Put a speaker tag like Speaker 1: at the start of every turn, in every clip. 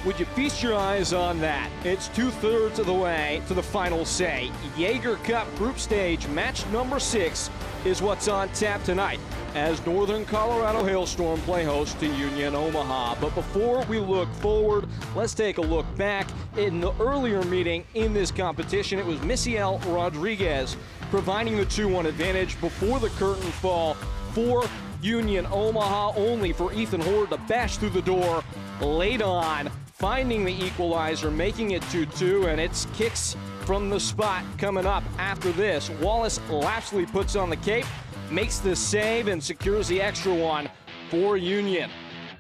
Speaker 1: Would you feast your eyes on that? It's 2/3 of the way to the final say. Jaeger Cup Group Stage match number 6 is what's on tap tonight as Northern Colorado Hailstorm play host to Union Omaha. But before we look forward, let's take a look back. In the earlier meeting in this competition, it was Misiel Rodriguez providing the 2-1 advantage before the curtain fall for Union Omaha, only for Ethan Horde to bash through the door late on, finding the equalizer, making it 2-2, and it's kicks from the spot coming up after this. Wallace Lapsley puts on the cape, makes the save, and secures the extra one for Union.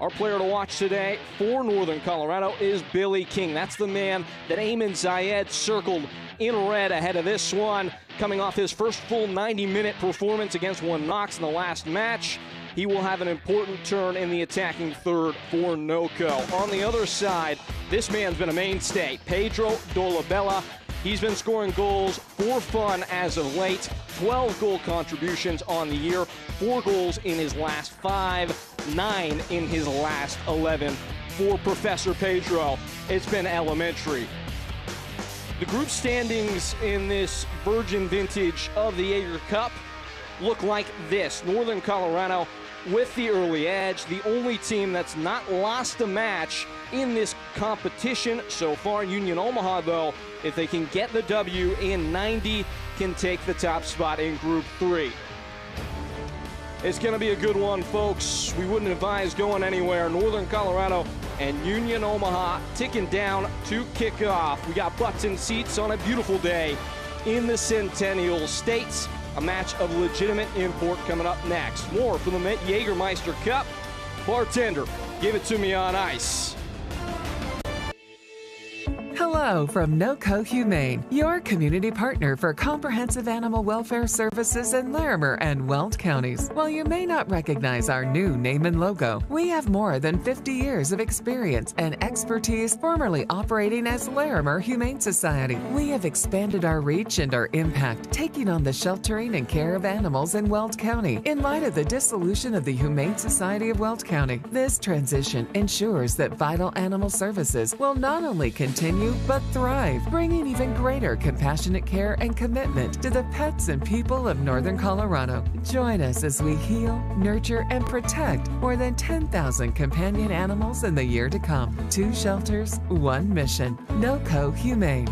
Speaker 1: Our player to watch today for Northern Colorado is Billy King. That's the man that Ayman Zayed circled in red ahead of this one, coming off his first full 90-minute performance against One Knox in the last match. He will have an important turn in the attacking third for NOCO. On the other side, this man's been a mainstay, Pedro Dolabella. He's been scoring goals for fun as of late. 12 goal contributions on the year, 4 goals in his last 5, 9 in his last 11. For Professor Pedro, it's been elementary. The group standings in this virgin vintage of the Jaeger Cup look like this. Northern Colorado with the early edge, the only team that's not lost a match in this competition so far. Union Omaha, though, if they can get the W in 90, can take the top spot in Group 3. It's going to be a good one, folks. We wouldn't advise going anywhere. Northern Colorado and Union Omaha ticking down to kick off. We got butts and seats on a beautiful day in the Centennial States. A match of legitimate import coming up next. More from the Jägermeister Cup. Bartender, give it to me on ice.
Speaker 2: Hello from NOCO Humane, your community partner for comprehensive animal welfare services in Larimer and Weld counties. While you may not recognize our new name and logo, we have more than 50 years of experience and expertise formerly operating as Larimer Humane Society. We have expanded our reach and our impact, taking on the sheltering and care of animals in Weld County. In light of the dissolution of the Humane Society of Weld County, this transition ensures that vital animal services will not only continue but thrive, bringing even greater compassionate care and commitment to the pets and people of Northern Colorado. Join us as we heal, nurture, and protect more than 10,000 companion animals in the year to come. 2 shelters, 1 mission. NOCO Humane.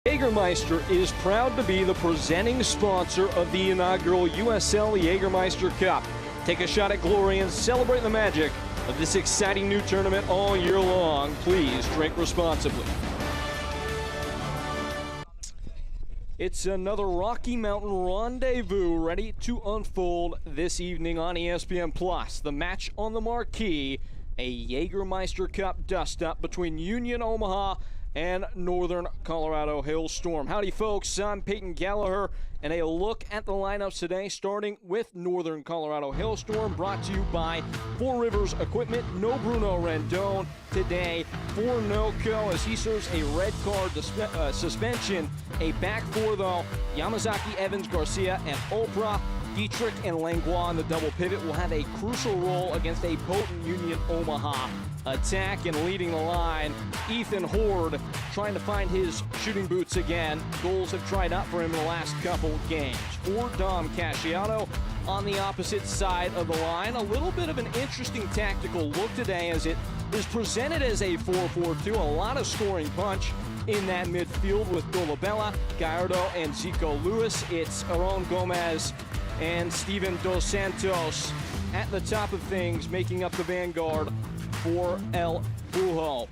Speaker 1: Jägermeister is proud to be the presenting sponsor of the inaugural USL Jägermeister Cup. Take a shot at glory and celebrate the magic of this exciting new tournament all year long. Please drink responsibly. It's another Rocky Mountain rendezvous ready to unfold this evening on ESPN+. The match on the marquee, a Jägermeister Cup dust-up between Union Omaha and Northern Colorado Hailstorm. Howdy, folks. I'm Peyton Gallagher, and a look at the lineups today, starting with Northern Colorado Hailstorm, brought to you by Four Rivers Equipment. No Bruno Rendon today for NOCO as he serves a red card suspension. A back four, though, Yamazaki, Evans, Garcia, and Oprah. Dietrich and Langlois in the double pivot will have a crucial role against a potent Union Omaha attack, and leading the line, Ethan Horde trying to find his shooting boots again. Goals have tried out for him in the last couple games. For Dom Casciano on the opposite side of the line. A little bit of an interesting tactical look today as it is presented as a 4-4-2. A lot of scoring punch in that midfield with Dolabella, Gallardo, and Zico Lewis. It's Aaron Gomez and Steven Dos Santos at the top of things, making up the vanguard for El Brujo.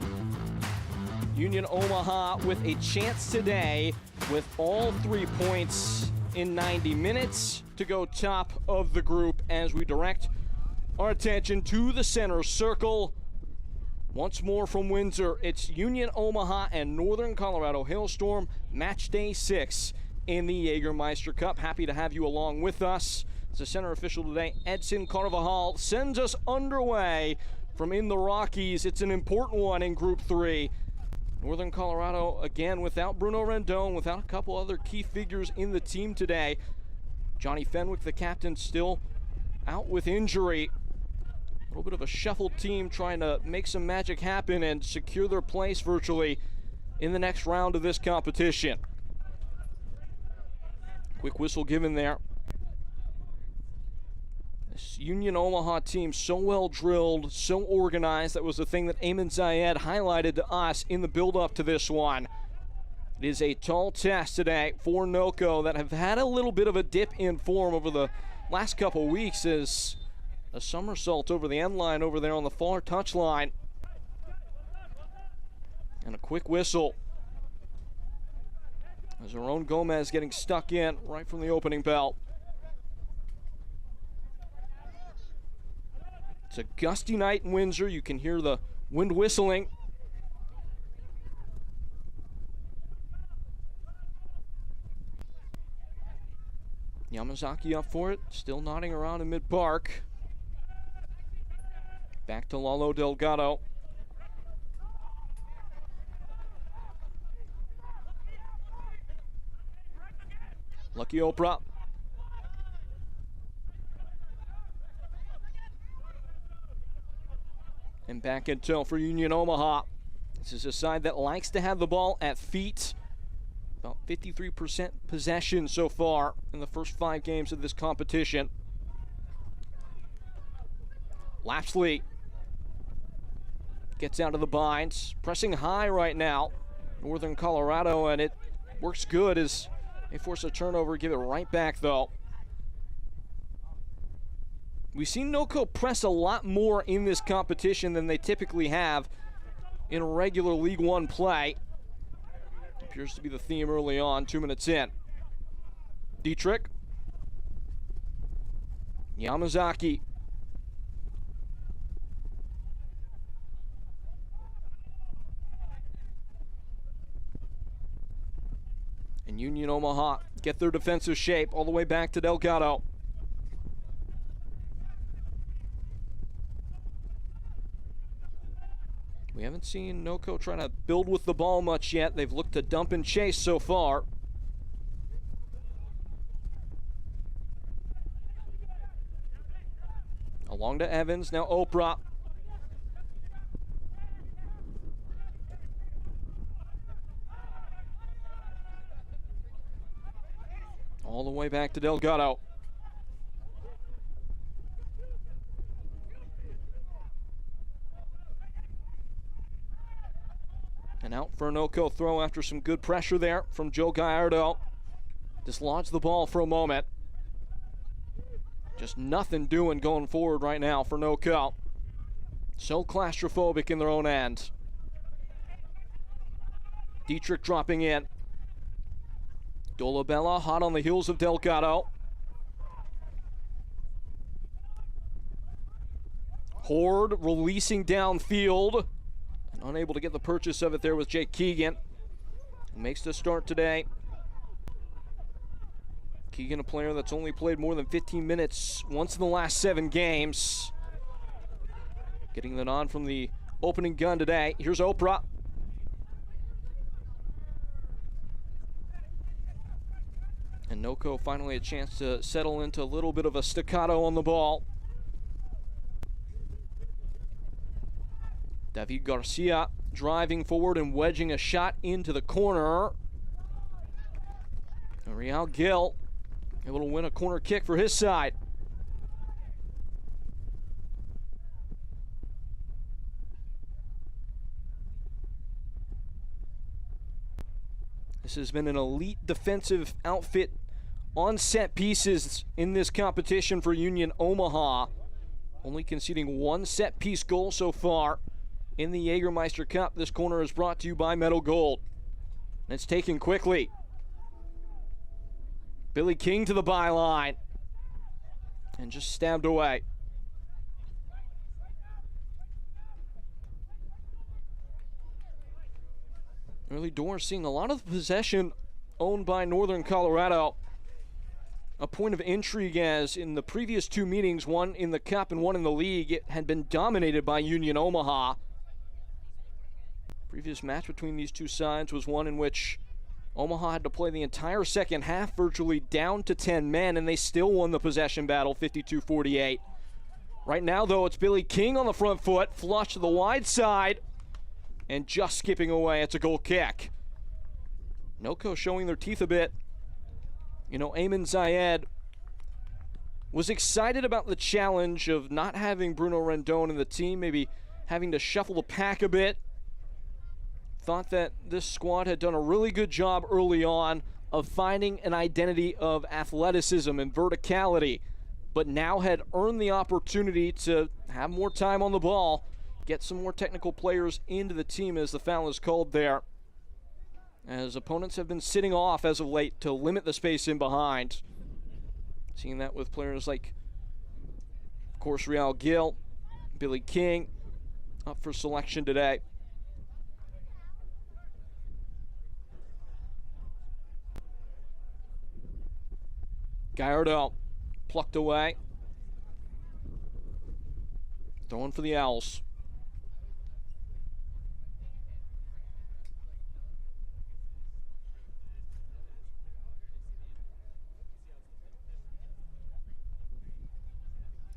Speaker 1: Union Omaha with a chance today with all 3 points in 90 minutes to go top of the group as we direct our attention to the center circle. Once more from Windsor, it's Union Omaha and Northern Colorado Hailstorm, match day 6 in the Jägermeister Cup. Happy to have you along with us. As the center official today, Edson Carvajal, sends us underway from in the Rockies. It's an important one in Group 3. Northern Colorado, again, without Bruno Rendon, without a couple other key figures in the team today. Johnny Fenwick, the captain, still out with injury. A little bit of a shuffled team trying to make some magic happen and secure their place virtually in the next round of this competition. Quick whistle given there. This Union Omaha team so well drilled, so organized. That was the thing that Eamon Zayed highlighted to us in the build-up to this one. It is a tall task today for NOCO that have had a little bit of a dip in form over the last couple weeks as a somersault over the end line over there on the far touchline. And a quick whistle as Aaron Gomez getting stuck in right from the opening bell. It's a gusty night in Windsor. You can hear the wind whistling. Yamazaki up for it, still nodding around in mid-park. Back to Lalo Delgado. Lucky Oprah. And back in tow for Union Omaha. This is a side that likes to have the ball at feet. About 53% possession so far in the first 5 games of this competition. Lapsley gets out of the binds, pressing high right now. Northern Colorado, and it works good as they force a turnover, give it right back though. We've seen NOCO press a lot more in this competition than they typically have in regular League One play. Appears to be the theme early on, 2 minutes in. Dietrich. Yamazaki. And Union Omaha get their defensive shape all the way back to Delgado. We haven't seen NOCO trying to build with the ball much yet. They've looked to dump and chase so far. Along to Evans, now Oprah. All the way back to Delgado. And out for a NOCO throw after some good pressure there from Joe Gallardo. Dislodged the ball for a moment. Just nothing doing going forward right now for NOCO. So claustrophobic in their own end. Dietrich dropping in. Dolabella hot on the heels of Delgado. Horde releasing downfield. And unable to get the purchase of it there was Jake Keegan. Who makes the start today. Keegan, a player that's only played more than 15 minutes once in the last 7 games. Getting the nod from the opening gun today. Here's Oprah. And Noko finally a chance to settle into a little bit of a staccato on the ball. David Garcia driving forward and wedging a shot into the corner. And Real Gil able to win a corner kick for his side. This has been an elite defensive outfit on set pieces in this competition for Union Omaha. Only conceding one set piece goal so far in the Jägermeister Cup. This corner is brought to you by Metal Gold. And it's taken quickly. Billy King to the byline. And just stabbed away. Early doors seeing a lot of possession owned by Northern Colorado. A point of intrigue as in the previous two meetings, one in the Cup and one in the league, it had been dominated by Union Omaha. Previous match between these two sides was one in which Omaha had to play the entire second half virtually down to 10 men, and they still won the possession battle 52-48. Right now, though, it's Billy King on the front foot, flush to the wide side, and just skipping away. It's a goal kick. Noko showing their teeth a bit. You know, Ayman Zayed was excited about the challenge of not having Bruno Rendon in the team, maybe having to shuffle the pack a bit. Thought that this squad had done a really good job early on of finding an identity of athleticism and verticality, but now had earned the opportunity to have more time on the ball, get some more technical players into the team as the foul is called there. As opponents have been sitting off as of late to limit the space in behind. Seeing that with players like, of course, Real Gil, Billy King, up for selection today. Gallardo plucked away. Throwing for the Owls.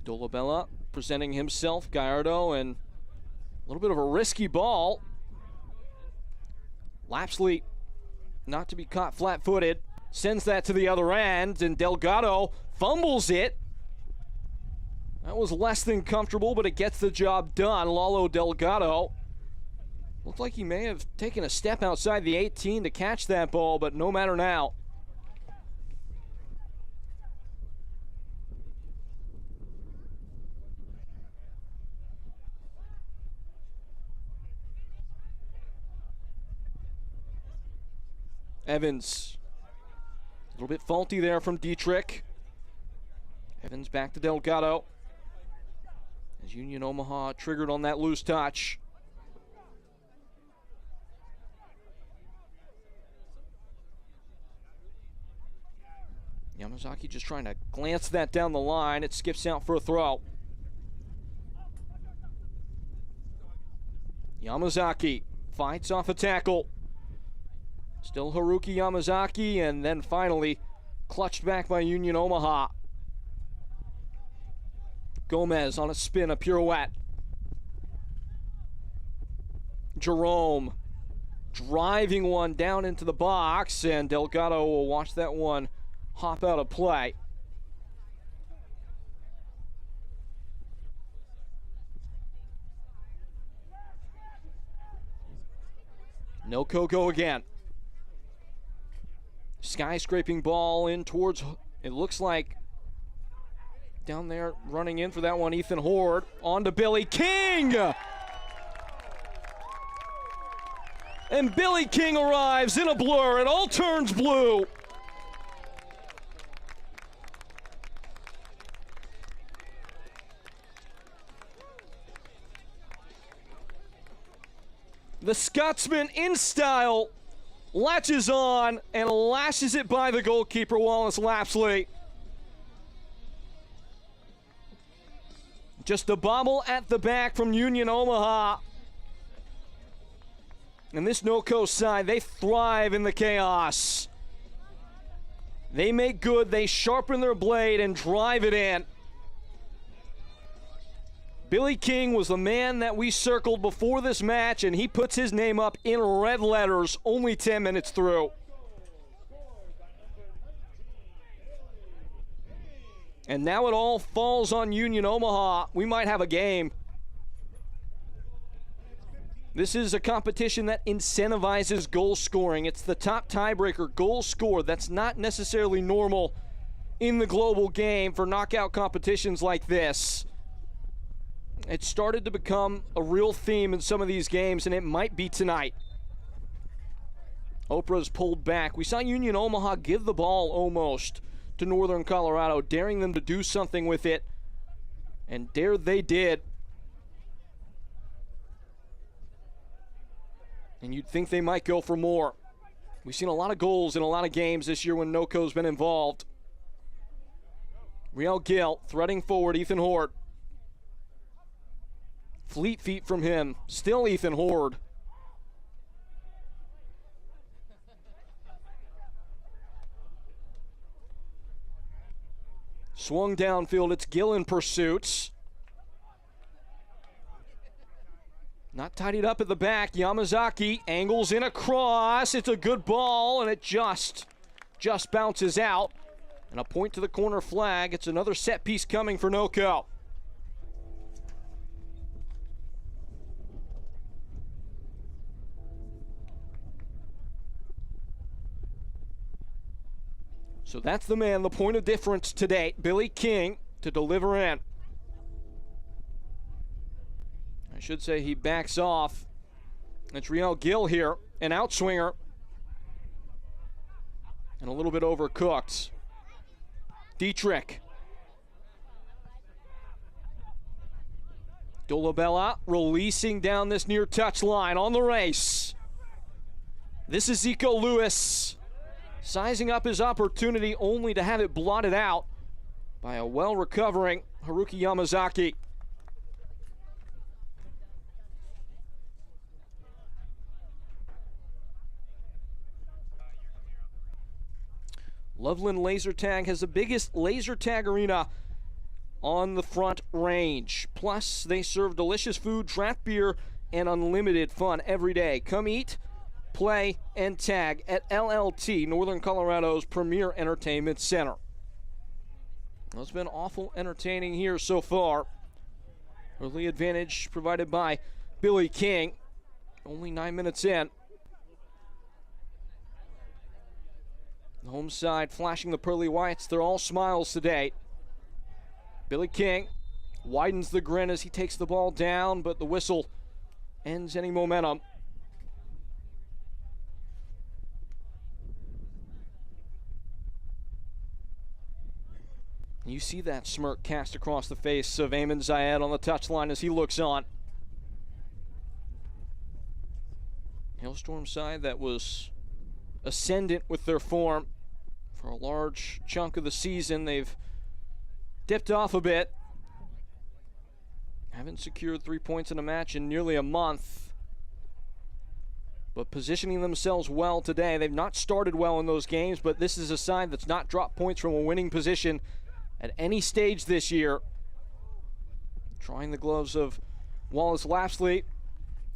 Speaker 1: Dolabella presenting himself, Gallardo, and a little bit of a risky ball. Lapsley, not to be caught flat-footed, sends that to the other end, and Delgado fumbles it. That was less than comfortable, but it gets the job done. Lalo Delgado looked like he may have taken a step outside the 18 to catch that ball, but no matter now. Evans, a little bit faulty there from Dietrich. Evans back to Delgado. As Union Omaha triggered on that loose touch. Yamazaki just trying to glance that down the line. It skips out for a throw. Yamazaki fights off a tackle. Still Haruki Yamazaki, and then finally clutched back by Union Omaha. Gomez on a spin, a pirouette. Jerome driving one down into the box, and Delgado will watch that one hop out of play. No Coco again. Skyscraping ball in towards, it looks like, down there running in for that one, Ethan Horde. On to Billy King! And Billy King arrives in a blur. It all turns blue. The Scotsman in style latches on and lashes it by the goalkeeper, Wallace Lapsley. Just a bobble at the back from Union Omaha. And this NoCo side, they thrive in the chaos. They make good, they sharpen their blade and drive it in. Billy King was the man that we circled before this match, and he puts his name up in red letters only 10 minutes through. And now it all falls on Union Omaha. We might have a game. This is a competition that incentivizes goal scoring. It's the top tiebreaker, goal score. That's not necessarily normal in the global game for knockout competitions like this. It started to become a real theme in some of these games, and it might be tonight. Oprah's pulled back. We saw Union Omaha give the ball almost to Northern Colorado, daring them to do something with it, and dare they did. And you'd think they might go for more. We've seen a lot of goals in a lot of games this year when NOCO's been involved. Riel Gill threading forward, Ethan Horde. Fleet feet from him, still Ethan Horde. Swung downfield, it's Gill in pursuit. Not tidied up at the back. Yamazaki angles in across. It's a good ball, and it just bounces out. And a point to the corner flag. It's another set piece coming for NOCO. So that's the man, the point of difference today. Billy King to deliver in. I should say he backs off. It's Riel Gill here, an outswinger. And a little bit overcooked. Dietrich. Dolabella releasing down this near touch line on the race. This is Zico Lewis. Sizing up his opportunity only to have it blotted out by a well-recovering Haruki Yamazaki. Loveland Laser Tag has the biggest laser tag arena on the Front Range. Plus, they serve delicious food, draft beer, and unlimited fun every day. Come eat, play, and tag at LLT, Northern Colorado's premier entertainment center. Well, it's been awful entertaining here so far. Early advantage provided by Billy King. Only 9 minutes in. The home side flashing the pearly whites. They're all smiles today. Billy King widens the grin as he takes the ball down, but the whistle ends any momentum. You see that smirk cast across the face of Ayman Zayed on the touchline as he looks on. Hailstorm side that was ascendant with their form for a large chunk of the season. They've dipped off a bit. Haven't secured 3 points in a match in nearly a month. But positioning themselves well today. They've not started well in those games, but this is a side that's not dropped points from a winning position at any stage this year. Trying the gloves of Wallace Lapsley.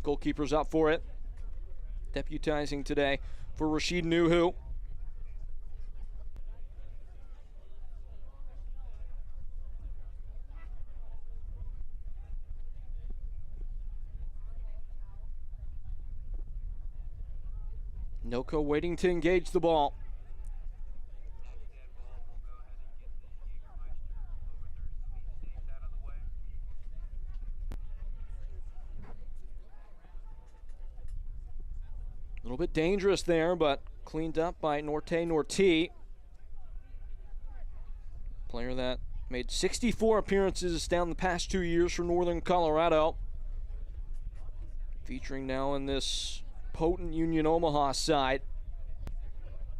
Speaker 1: Goalkeeper's up for it. Deputizing today for Rashid Nuhu. NOCO waiting to engage the ball. A little bit dangerous there, but cleaned up by Norte Norti. Player that made 64 appearances down the past 2 years for Northern Colorado. Featuring now in this potent Union Omaha side.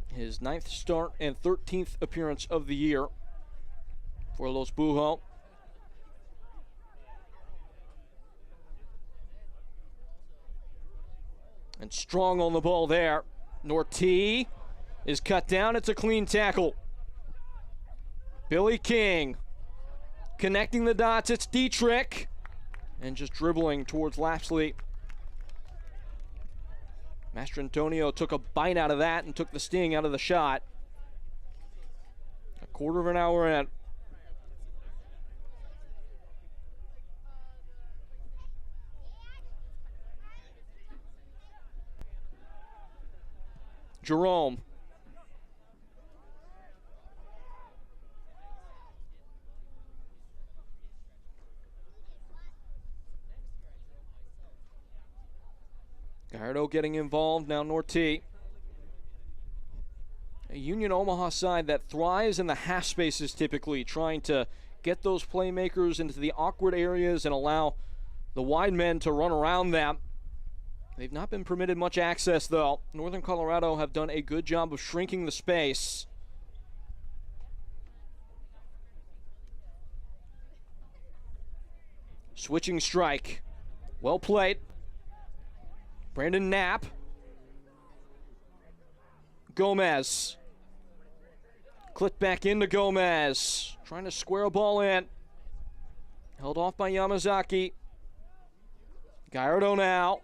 Speaker 1: His 9th start and 13th appearance of the year for Los Bujo. And strong on the ball there. Norti is cut down. It's a clean tackle. Billy King connecting the dots. It's Dietrich. And just dribbling towards Lapsley. Mastrantonio took a bite out of that and took the sting out of the shot. A quarter of an hour in. Jerome. Gallardo getting involved, now Norty. A Union Omaha side that thrives in the half spaces typically, trying to get those playmakers into the awkward areas and allow the wide men to run around them. They've not been permitted much access though. Northern Colorado have done a good job of shrinking the space. Switching strike. Well played. Brandon Knapp. Gomez. Clipped back into Gomez. Trying to square a ball in. Held off by Yamazaki. Gallardo now.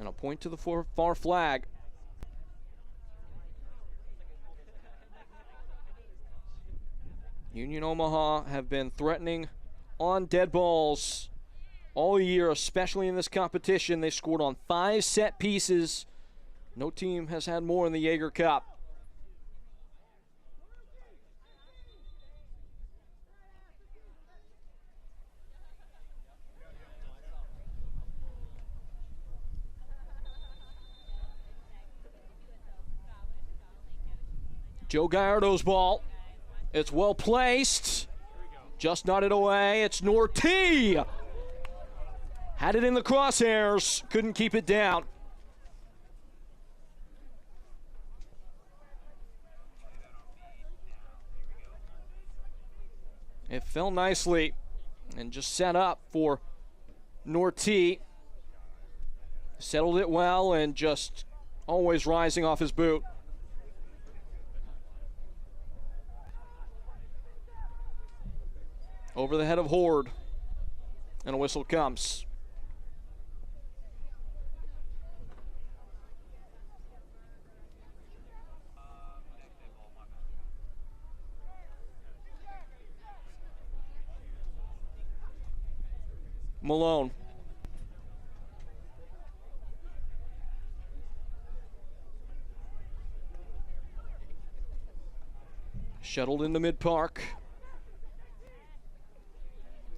Speaker 1: And a point to the far flag. Union Omaha have been threatening on dead balls all year, especially in this competition. They scored on 5 set pieces. No team has had more in the Jaeger Cup. Joe Gallardo's ball. It's well placed. Just nodded away. It's Norty. Had it in the crosshairs. Couldn't keep it down. It fell nicely and just set up for Norty. Settled it well and just always rising off his boot. Over the head of Horde. And a whistle comes. Malone. Shuttled into mid-park.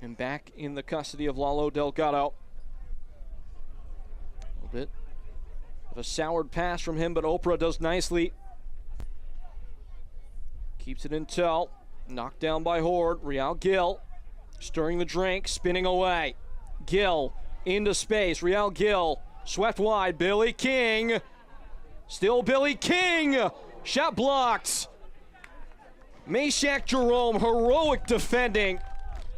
Speaker 1: And back in the custody of Lalo Delgado. A little bit of a soured pass from him, but Oprah does nicely. Keeps it in tow. Knocked down by Horde. Real Gill stirring the drink, spinning away. Gill into space. Real Gill swept wide. Billy King. Still Billy King. Shot blocked. Meshack Jerome, heroic defending.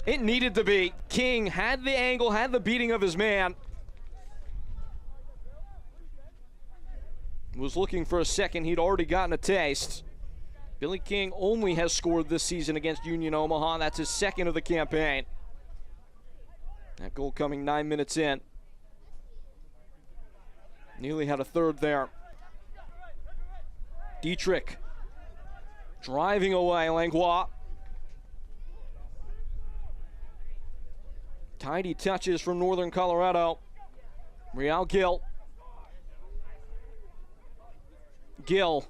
Speaker 1: It needed to be. King had the angle, had the beating of his man. Was looking for a second. He'd already gotten a taste. Billy King only has scored this season against Union Omaha. That's his second of the campaign. That goal coming 9 minutes in. Nearly had a third there. Dietrich driving away. Langlois. Tidy touches from Northern Colorado. Real Gill. Gill.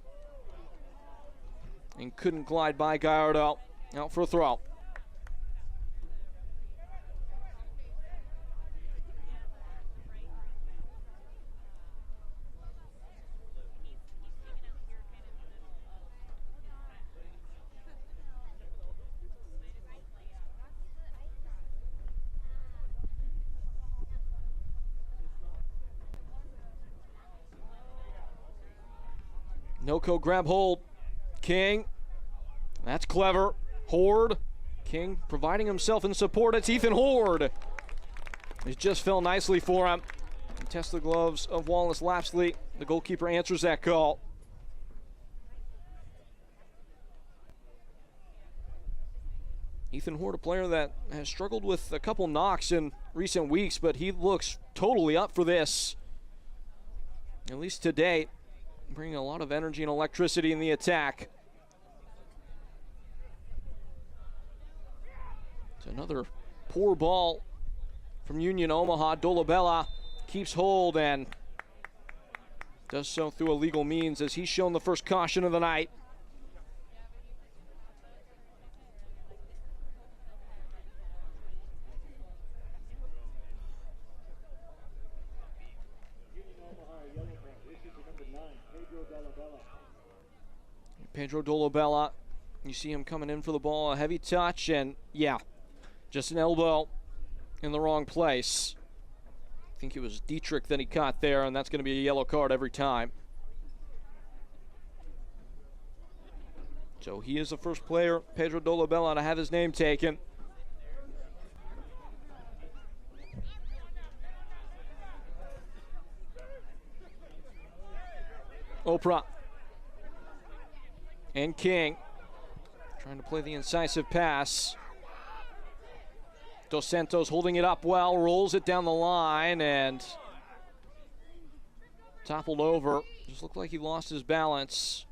Speaker 1: And couldn't glide by Gallardo. Out for a throw. Noko grab hold. King. That's clever. Horde. King providing himself in support. It's Ethan Horde. It just fell nicely for him. Test the gloves of Wallace Lapsley. The goalkeeper answers that call. Ethan Hort, a player that has struggled with a couple knocks in recent weeks, but he looks totally up for this. At least to date, bringing a lot of energy and electricity in the attack. It's another poor ball from Union Omaha. Dolabella keeps hold and does so through illegal means as he's shown the first caution of the night. Pedro Dolabella, you see him coming in for the ball, a heavy touch, and yeah, just an elbow in the wrong place. I think it was Dietrich that he caught there, and that's going to be a yellow card every time. So he is the first player, Pedro Dolabella, to have his name taken. Oprah and King trying to play the incisive pass. Dos Santos holding it up well, rolls it down the line and toppled over. Just looked like he lost his balance.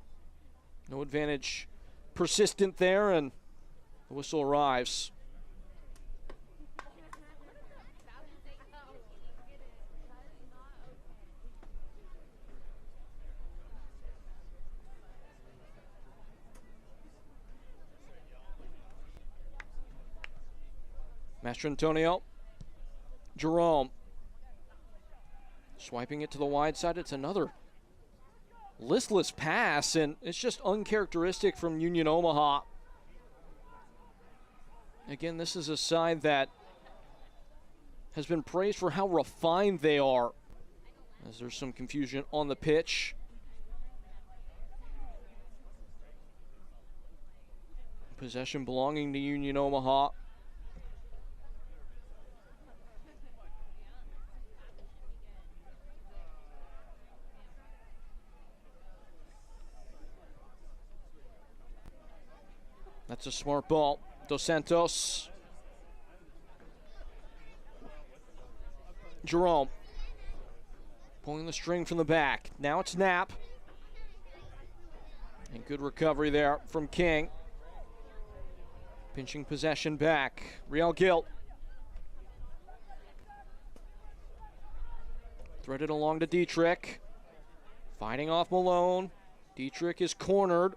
Speaker 1: No advantage persistent there, and the whistle arrives. Mastrantonio, Jerome, swiping it to the wide side. It's another listless pass, and it's just uncharacteristic from Union Omaha. Again, this is a side that has been praised for how refined they are, as there's some confusion on the pitch. Possession belonging to Union Omaha. That's a smart ball. Dos Santos. Jerome. Pulling the string from the back. Now it's Knapp. And good recovery there from King. Pinching possession back. Real Gilt. Threaded along to Dietrich. Fighting off Malone. Dietrich is cornered.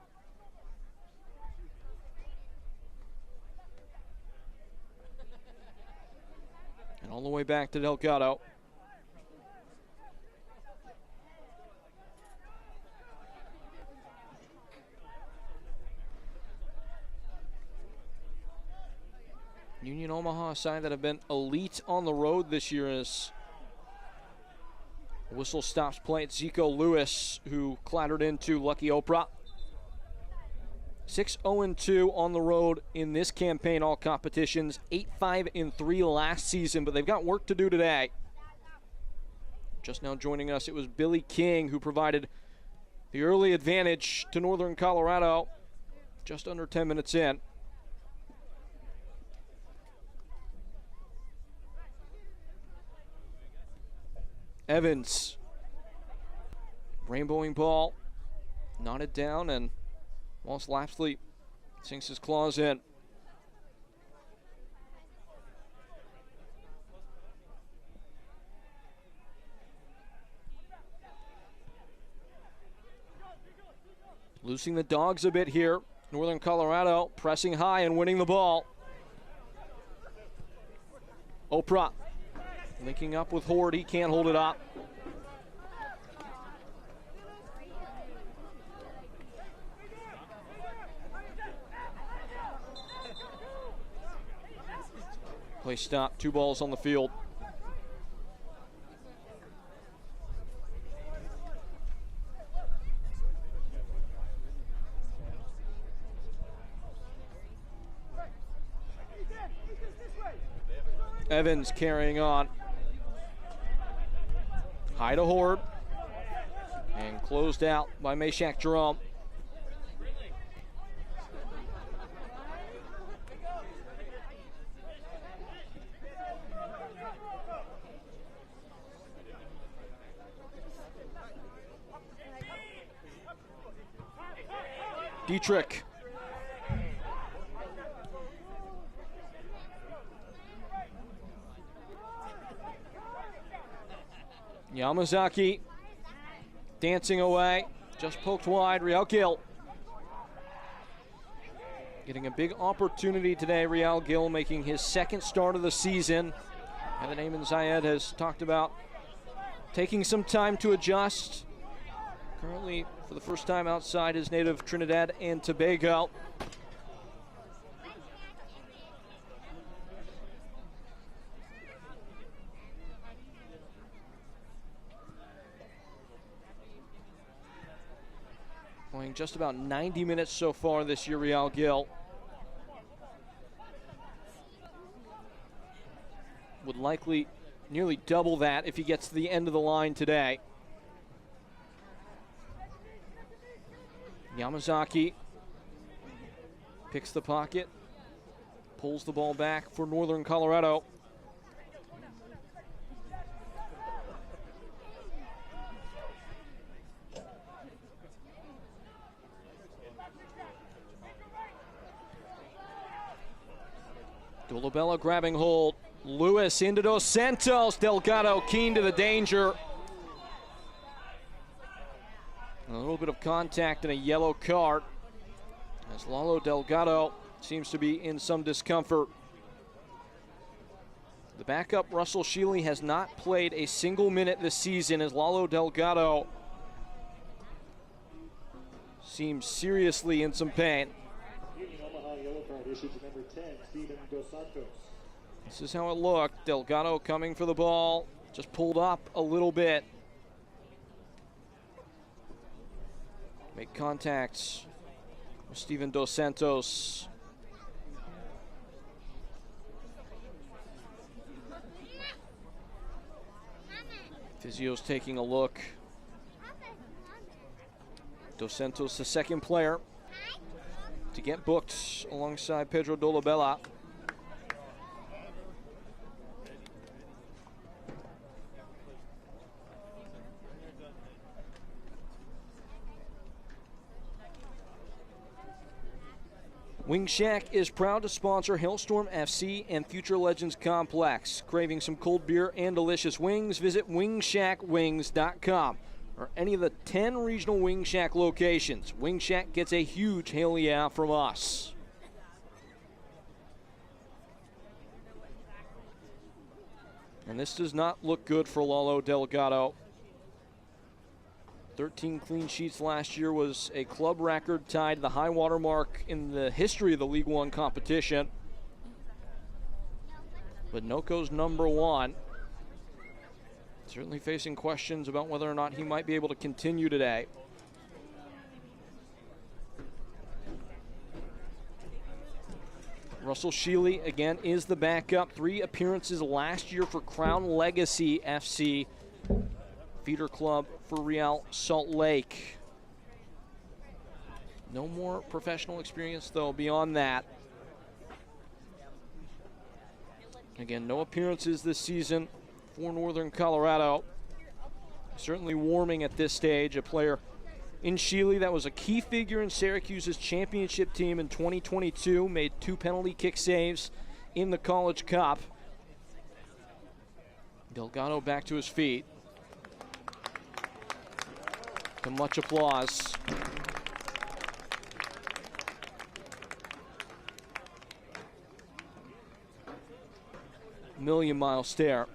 Speaker 1: And all the way back to Delgado. Union Omaha, a side that have been elite on the road this year, as whistle stops play. It's Zico Lewis who clattered into Lucky Oprah. 6-0-2 on the road in this campaign, all competitions. 8-5-3 last season, but they've got work to do today. Just now joining us, it was Billy King who provided the early advantage to Northern Colorado just under 10 minutes in. Evans, rainbowing ball, knotted down, and Wallace Lapsley sinks his claws in. Loosing the dogs a bit here. Northern Colorado pressing high and winning the ball. Oprah linking up with Horde. He can't hold it up. Play stop, 2 balls on the field. Evans carrying on. High to Horde. And closed out by Meshack Jerome. Dietrich. Yamazaki dancing away, just poked wide. Real Gil getting a big opportunity today. Real Gil making his second start of the season. And the Ayman Zayed has talked about taking some time to adjust. Currently, for the first time outside his native Trinidad and Tobago. Playing just about 90 minutes so far this year, Real Gil. Would likely nearly double that if he gets to the end of the line today. Yamazaki picks the pocket, pulls the ball back for Northern Colorado. Dolabella grabbing hold. Lewis into Dos Santos. Delgado keen to the danger. A little bit of contact and a yellow card as Lalo Delgado seems to be in some discomfort. The backup, Russell Shealy, has not played a single minute this season as Lalo Delgado seems seriously in some pain.
Speaker 3: Omaha yellow card issued to number 10, Steven Dos Santos.
Speaker 1: This is how it looked. Delgado coming for the ball, just pulled up a little bit. Make contacts with Steven Dos Santos. Physio's taking a look. Dos Santos, the second player to get booked alongside Pedro Dolabella. Wing Shack is proud to sponsor Hailstorm FC and Future Legends Complex. Craving some cold beer and delicious wings? Visit wingshackwings.com or any of the 10 regional Wing Shack locations. Wing Shack gets a huge hail yeah from us. And this does not look good for Lalo Delgado. 13 clean sheets last year was a club record, tied to the high water mark in the history of the League One competition. But Noko's number one. Certainly facing questions about whether or not he might be able to continue today. Russell Shealy, again, is the backup. 3 appearances last year for Crown Legacy FC, feeder club for Real Salt Lake. No more professional experience, though, beyond that. Again, no appearances this season for Northern Colorado. Certainly warming at this stage. A player in Shealy that was a key figure in Syracuse's championship team in 2022. Made 2 penalty kick saves in the College Cup. Delgado back to his feet. To much applause. Million-mile stare.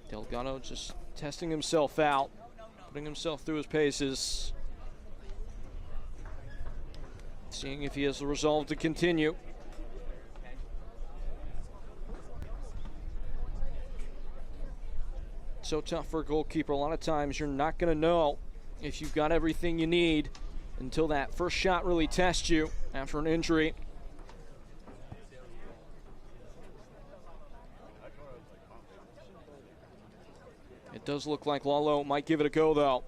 Speaker 1: Delgado just testing himself out, putting himself through his paces, seeing if he has the resolve to continue. So tough for a goalkeeper. A lot of times you're not going to know if you've got everything you need until that first shot really tests you after an injury. It does look like Lalo might give it a go, though.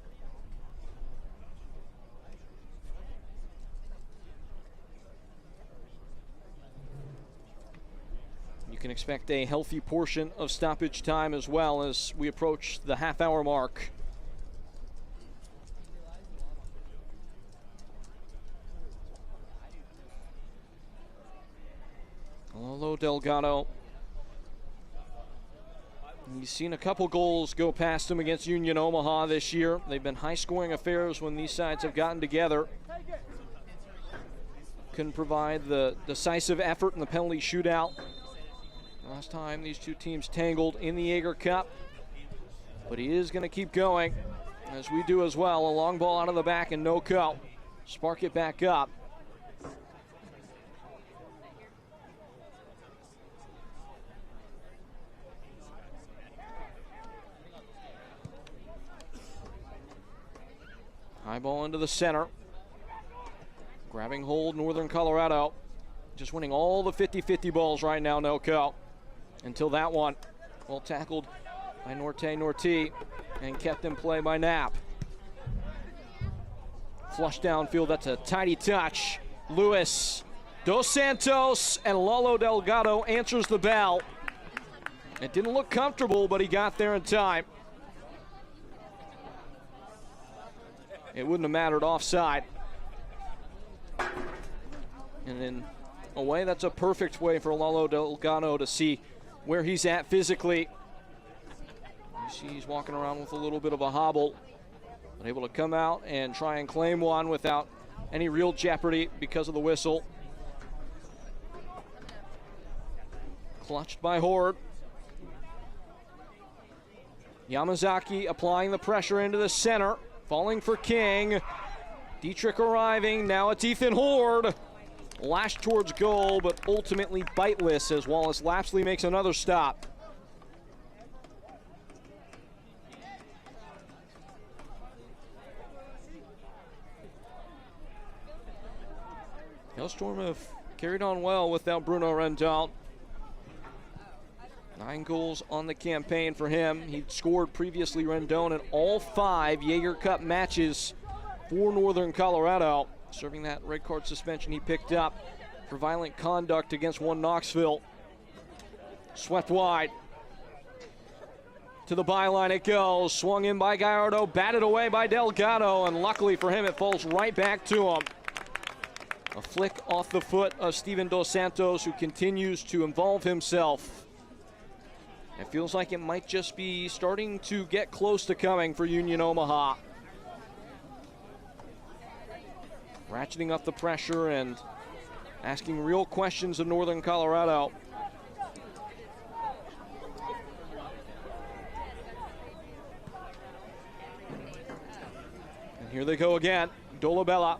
Speaker 1: You can expect a healthy portion of stoppage time as well as we approach the half-hour mark. Lolo Delgado. He's seen a couple goals go past him against Union Omaha this year. They've been high-scoring affairs when these sides have gotten together. Couldn't provide the decisive effort in the penalty shootout last time these two teams tangled in the Jaeger Cup. But he is going to keep going, as we do as well. A long ball out of the back and no go. Spark it back up. High ball into the center. Grabbing hold, Northern Colorado. Just winning all the 50-50 balls right now, Noko. Until that one. Well tackled by Norti and kept in play by Knapp. Flush downfield, that's a tidy touch. Lewis, Dos Santos, and Lolo Delgado answers the bell. It didn't look comfortable, but he got there in time. It wouldn't have mattered offside. And in a way, that's a perfect way for Lolo Delgado to see where he's at physically. You see he's walking around with a little bit of a hobble, but able to come out and try and claim one without any real jeopardy because of the whistle. Clutched by Horde. Yamazaki applying the pressure into the center. Falling for King. Dietrich arriving. Now it's Ethan Horde. Lashed towards goal, but ultimately biteless as Wallace Lapsley makes another stop. Hailstorm have carried on well without Bruno Rendell. 9 goals on the campaign for him. He'd scored previously Rendon in all 5 Jaeger Cup matches for Northern Colorado, serving that red card suspension he picked up for violent conduct against one Knoxville. Swept wide. To the byline it goes. Swung in by Gallardo, batted away by Delgado, and luckily for him it falls right back to him. A flick off the foot of Steven Dos Santos, who continues to involve himself. It feels like it might just be starting to get close to coming for Union Omaha. Ratcheting up the pressure and asking real questions of Northern Colorado. And here they go again. Dolabella.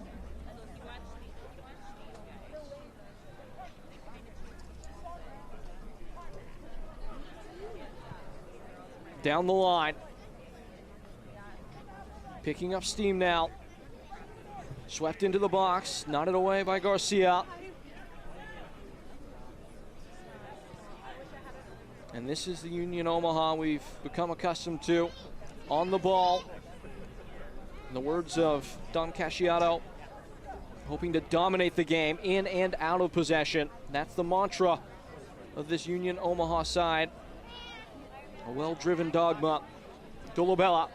Speaker 1: Down the line. Picking up steam now. Swept into the box, knotted away by Garcia. And this is the Union Omaha we've become accustomed to. On the ball. In the words of Don Casciato, hoping to dominate the game in and out of possession. That's the mantra of this Union Omaha side. A well-driven dogma. Dolabella.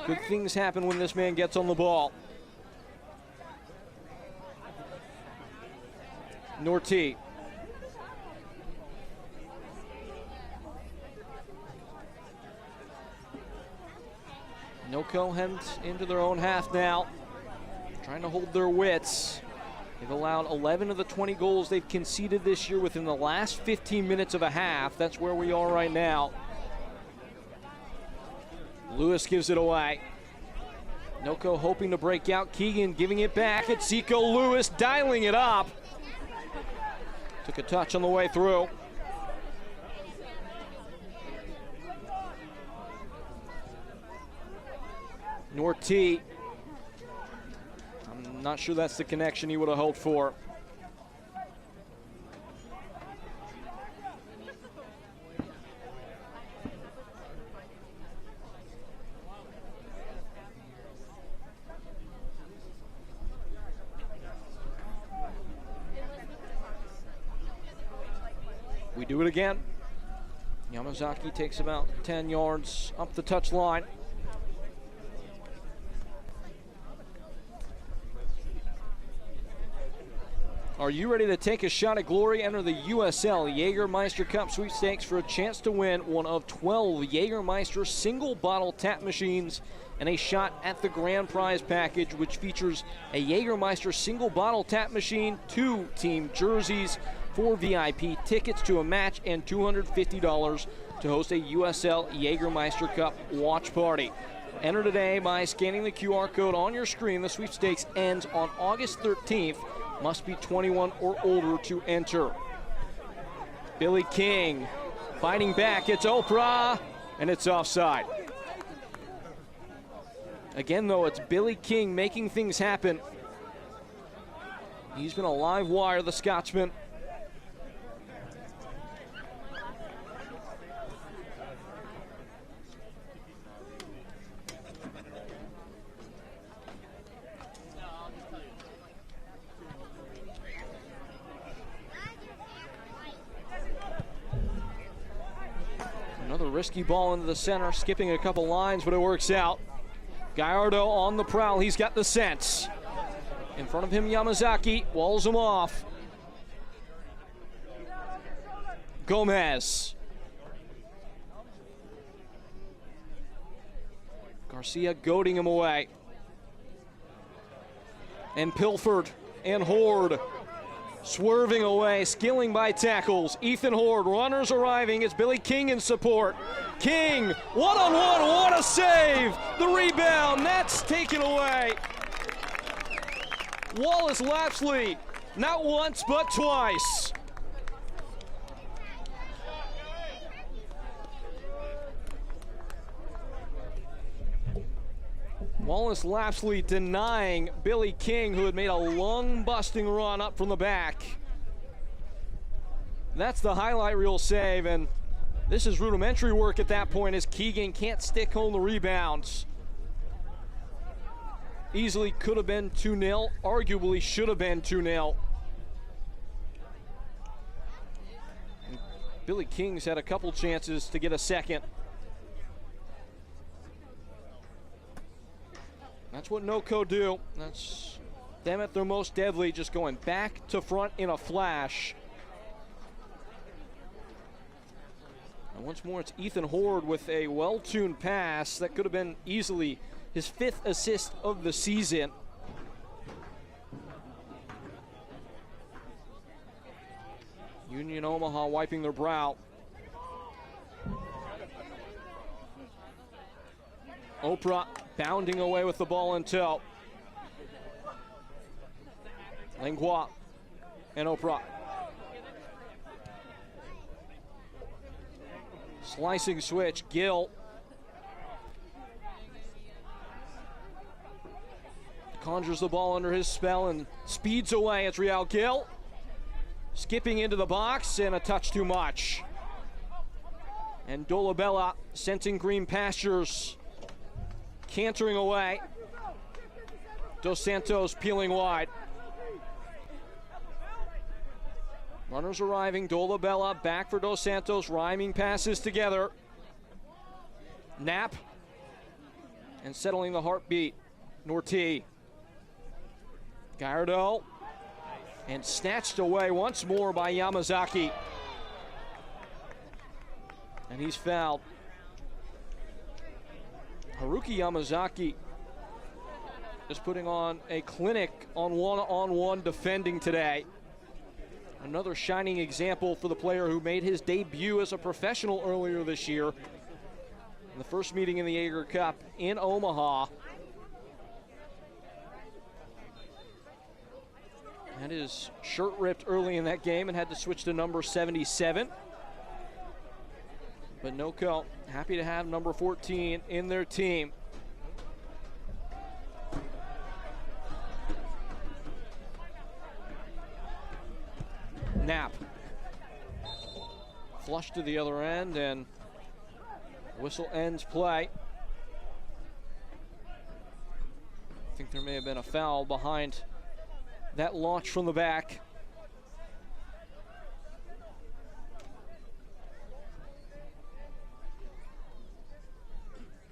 Speaker 1: Good things happen when this man gets on the ball. Norti. Noko heads into their own half now, trying to hold their wits. They've allowed 11 of the 20 goals they've conceded this year within the last 15 minutes of a half. That's where we are right now. Lewis gives it away. Noko hoping to break out. Keegan giving it back. It's Zico Lewis dialing it up. Took a touch on the way through. Norti. I'm not sure that's the connection he would have hoped for. We do it again. Yamazaki takes about 10 yards up the touch line. Are you ready to take a shot at glory? Enter the USL Jägermeister Cup sweepstakes for a chance to win one of 12 Jägermeister single bottle tap machines and a shot at the grand prize package, which features a Jägermeister single bottle tap machine, 2 team jerseys, 4 VIP tickets to a match, and $250 to host a USL Jägermeister Cup watch party. Enter today by scanning the QR code on your screen. The sweepstakes ends on August 13th. Must be 21 or older to enter. Billy King fighting back. It's Oprah, and it's offside. Again, though, it's Billy King making things happen. He's been a live wire, the Scotsman. Another risky ball into the center, skipping a couple lines, but it works out. Gallardo on the prowl, he's got the sense. In front of him, Yamazaki walls him off. Gomez. Garcia goading him away. And Pilford and Horde swerving away, skilling by tackles. Ethan Horde, runners arriving. It's Billy King in support. King, one-on-one, what a save! The rebound, that's taken away. Wallace Lapsley, not once but twice. Wallace Lapsley denying Billy King, who had made a lung-busting run up from the back. That's the highlight reel save, and this is rudimentary work at that point as Keegan can't stick home the rebounds. Easily could have been 2-0, arguably should have been 2-0. Billy King's had a couple chances to get a second. That's what NOCO do. That's them at their most deadly, just going back to front in a flash. And once more, it's Ethan Horde with a well-tuned pass that could have been easily his 5th assist of the season. Union Omaha wiping their brow. Oprah bounding away with the ball in tow. Langlois and Oprah. Slicing switch, Gill. Conjures the ball under his spell and speeds away. It's Real Gill. Skipping into the box and a touch too much. And Dolabella scenting green pastures. Cantering away. Dos Santos peeling wide. Runners arriving. Dolabella back for Dos Santos. Rhyming passes together. Knapp. And settling the heartbeat. Nortie. Gallardo. And snatched away once more by Yamazaki. And he's fouled. Haruki Yamazaki is putting on a clinic on one-on-one defending today. Another shining example for the player who made his debut as a professional earlier this year. In the first meeting in the Jaeger Cup in Omaha. Had his shirt ripped early in that game and had to switch to number 77. But NOCO happy to have number 14 in their team. Knapp. Flush to the other end, and whistle ends play. I think there may have been a foul behind that launch from the back.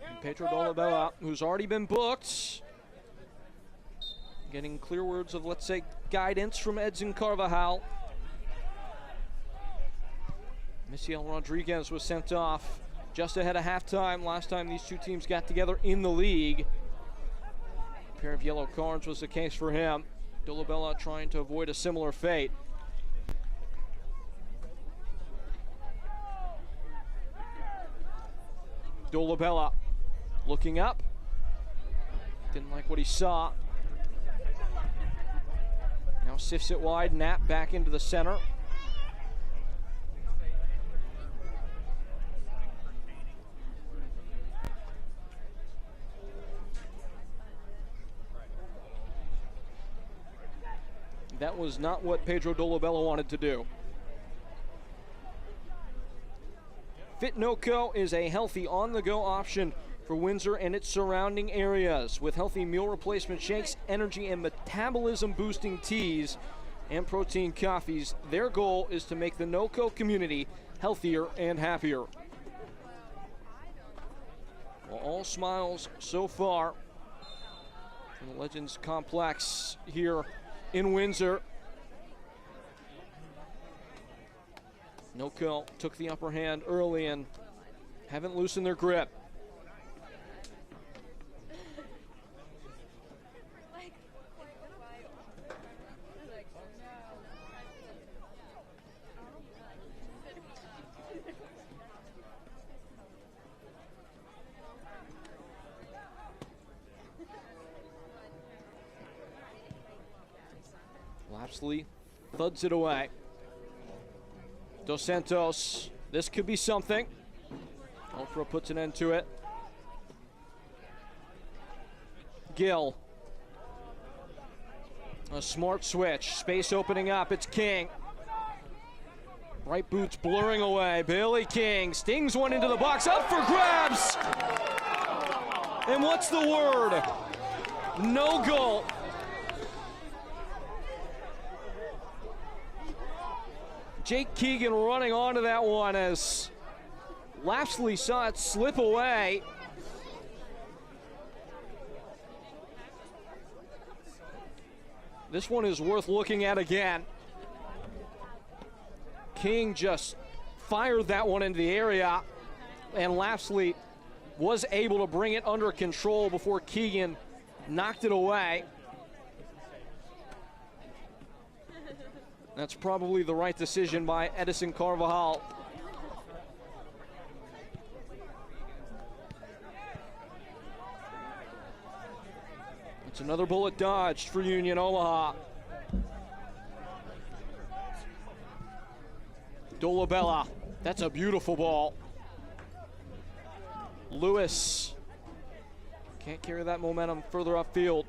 Speaker 1: And Pedro Dolabella, who's already been booked, getting clear words of, let's say, guidance from Edson Carvajal. Misiel Rodriguez was sent off just ahead of halftime. Last time these two teams got together in the league. A pair of yellow cards was the case for him. Dolabella trying to avoid a similar fate. Dolabella looking up. Didn't like what he saw. Now sifts it wide. Knapp back into the center. That was not what Pedro Dolabella wanted to do. Fit NoCo is a healthy on-the-go option for Windsor and its surrounding areas. With healthy meal replacement shakes, energy and metabolism boosting teas, and protein coffees, their goal is to make the NoCo community healthier and happier. Well, all smiles so far from the Legends complex here in Windsor. NoCo took the upper hand early and haven't loosened their grip. Lapsley thuds it away. Dos Santos, this could be something. Ultra puts an end to it. Gill. A smart switch. Space opening up. It's King. Right boots blurring away. Bailey King stings one into the box. Up for grabs! And what's the word? No goal. Jake Keegan running onto that one as Lapsley saw it slip away. This one is worth looking at again. King just fired that one into the area, and Lapsley was able to bring it under control before Keegan knocked it away. That's probably the right decision by Edson Carvajal. It's another bullet dodged for Union Omaha. Dolabella, that's a beautiful ball. Lewis can't carry that momentum further upfield.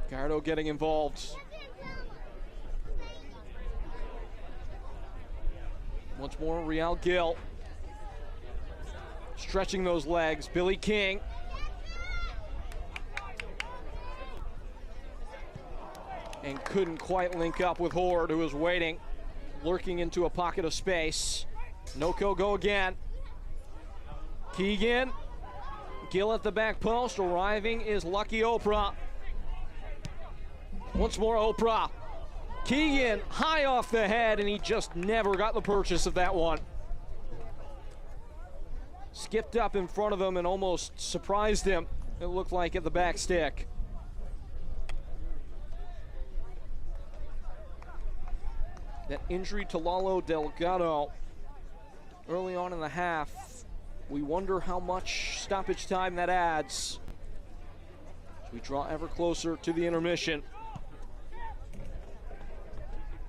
Speaker 1: Gardo getting involved. Once more, Real Gill. Stretching those legs. Billy King. And couldn't quite link up with Horde, who was waiting, lurking into a pocket of space. NoCo go again. Keegan. Gill at the back post. Arriving is Lucky Oprah. Once more, Oprah. Keegan high off the head, and he just never got the purchase of that one. Skipped up in front of him and almost surprised him, it looked like, at the back stick. That injury to Lalo Delgado early on in the half, we wonder how much stoppage time that adds as we draw ever closer to the intermission.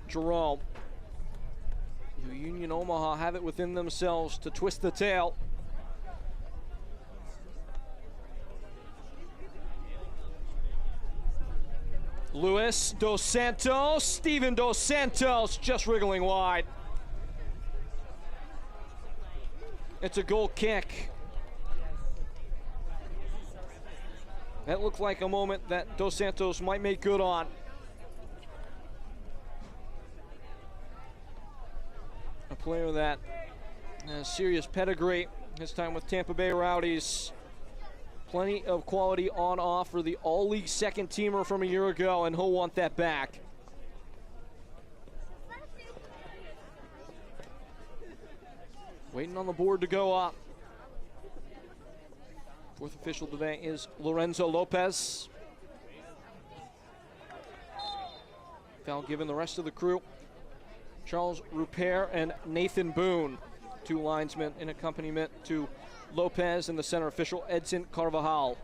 Speaker 1: Jerome. Do Union Omaha have it within themselves to twist the tail? Luis Dos Santos, Steven Dos Santos just wriggling wide. It's a goal kick. That looked like a moment that Dos Santos might make good on. A player that has serious pedigree, his time with Tampa Bay Rowdies, Plenty of quality on offer. The all-league second-teamer from a year ago, and he'll want that back. Waiting on the board to go up. Fourth official today is Lorenzo Lopez. Foul given the rest of the crew. Charles Rupert and Nathan Boone, two linesmen in accompaniment to Lopez and the center official Edson Carvajal.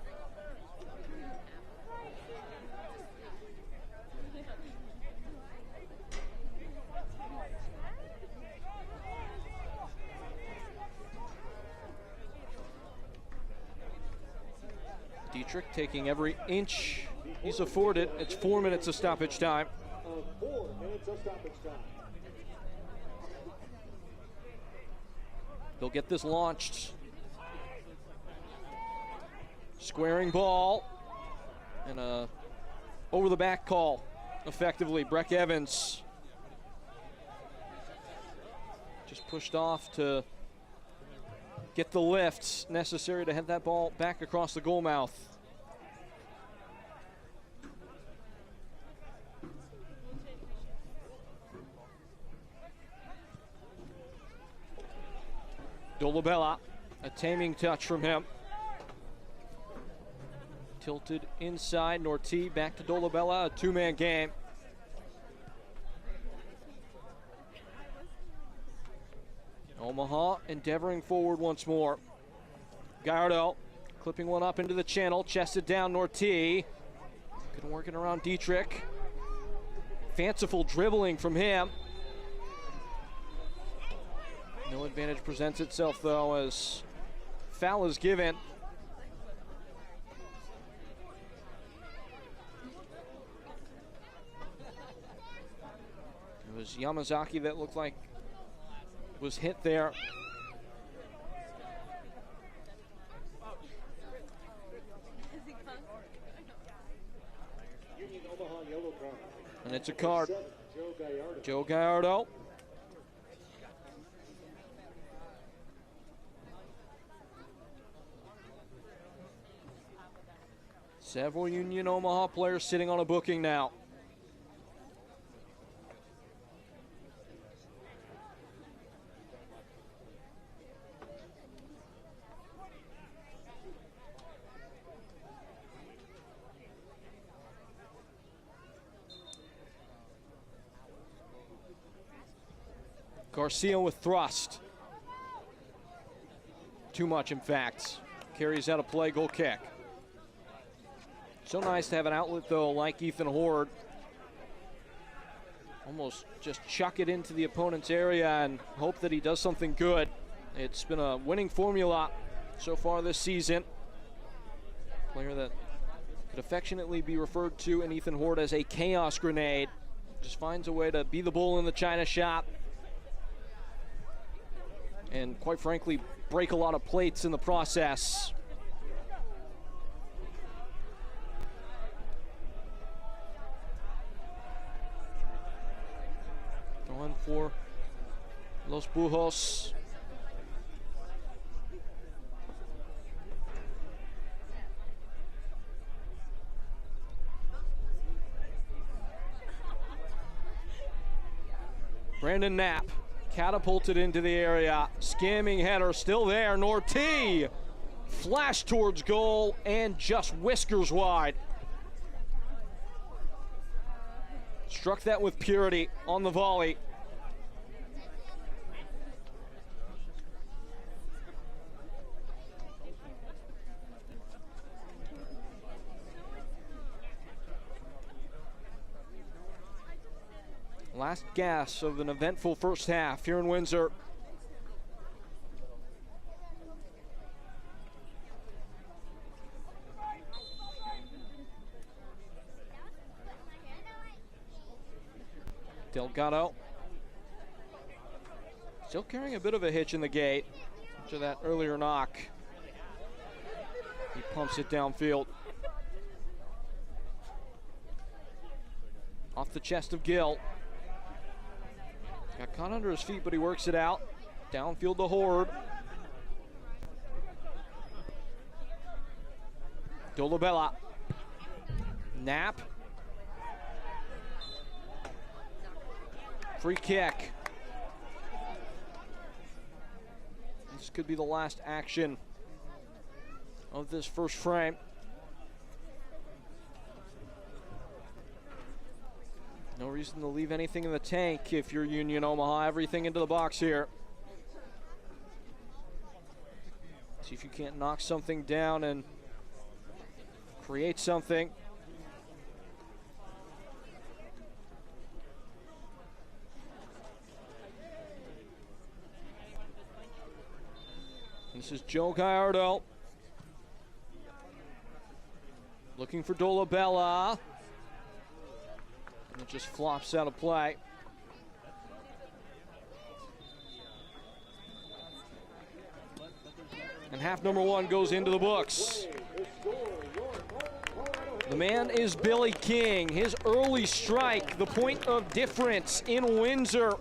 Speaker 1: Dietrich taking every inch he's afforded. It's 4 minutes of stoppage time.
Speaker 3: 4 minutes of stoppage time.
Speaker 1: They'll get this launched. Squaring ball. And a over the back call, effectively. Breck Evans just pushed off to get the lifts necessary to head that ball back across the goal mouth. Dolabella, a taming touch from him. Tilted inside, Nortie back to Dolabella, a two-man game. Omaha endeavoring forward once more. Gallardo clipping one up into the channel, chested down Nortie. Good working around Dietrich. Fanciful dribbling from him. No advantage presents itself, though, as foul is given. It was Yamazaki that looked like was hit there.
Speaker 3: Union Omaha yellow card.
Speaker 1: And it's a card.
Speaker 3: Joe Gallardo.
Speaker 1: Joe Gallardo. Several Union Omaha players sitting on a booking now. Garcia with thrust. Too much, in fact. Carries out a play, goal kick. So nice to have an outlet, though, like Ethan Horde. Almost just chuck it into the opponent's area and hope that he does something good. It's been a winning formula so far this season. Player that could affectionately be referred to in Ethan Horde as a chaos grenade. Just finds a way to be the bull in the china shop. And quite frankly, break a lot of plates in the process. Going for Los Bujos. Brandon Knapp catapulted into the area. Scamming header still there. Nortie flash towards goal and just whiskers wide. Struck that with purity on the volley. Last gasp of an eventful first half here in Windsor. Delgado still carrying a bit of a hitch in the gait after that earlier knock. He pumps it downfield. Off the chest of Gill. Got caught under his feet, but he works it out. Downfield to Horde. Dolabella. Knapp. Free kick. This could be the last action of this first frame. No reason to leave anything in the tank if you're Union Omaha. Everything into the box here. See if you can't knock something down and create something. This is Joe Gallardo. Looking for Dolabella. And it just flops out of play. And half number one goes into the books. The man is Billy King. His early strike, the point of difference in Windsor.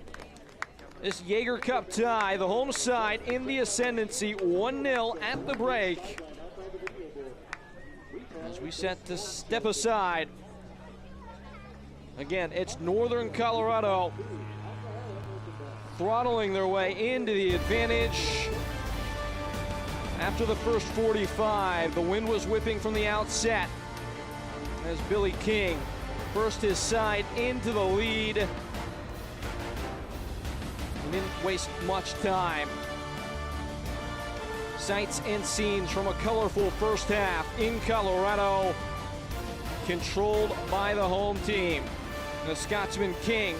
Speaker 1: This Jaeger Cup tie, the home side in the ascendancy, 1-0 at the break. As we set to step aside. Again, it's Northern Colorado throttling their way into the advantage. After the first 45, the wind was whipping from the outset as Billy King burst his side into the lead. He didn't waste much time. Sights and scenes from a colorful first half in Colorado, controlled by the home team. The Scotsman King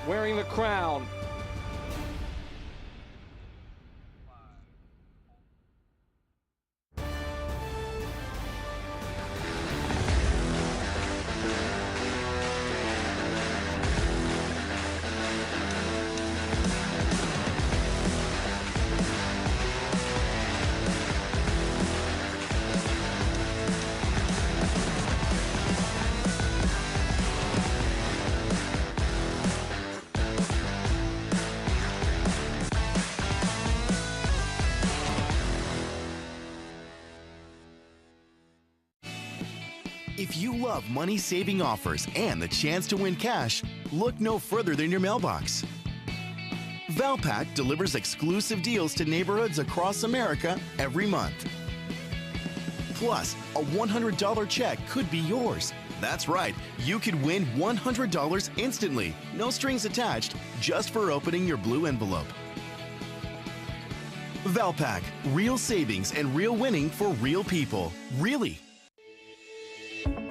Speaker 1: wearing the crown.
Speaker 4: If you love money-saving offers and the chance to win cash, look no further than your mailbox. Valpak delivers exclusive deals to neighborhoods across America every month. Plus, a $100 check could be yours. That's right, you could win $100 instantly, no strings attached, just for opening your blue envelope. Valpak, real savings and real winning for real people. Really.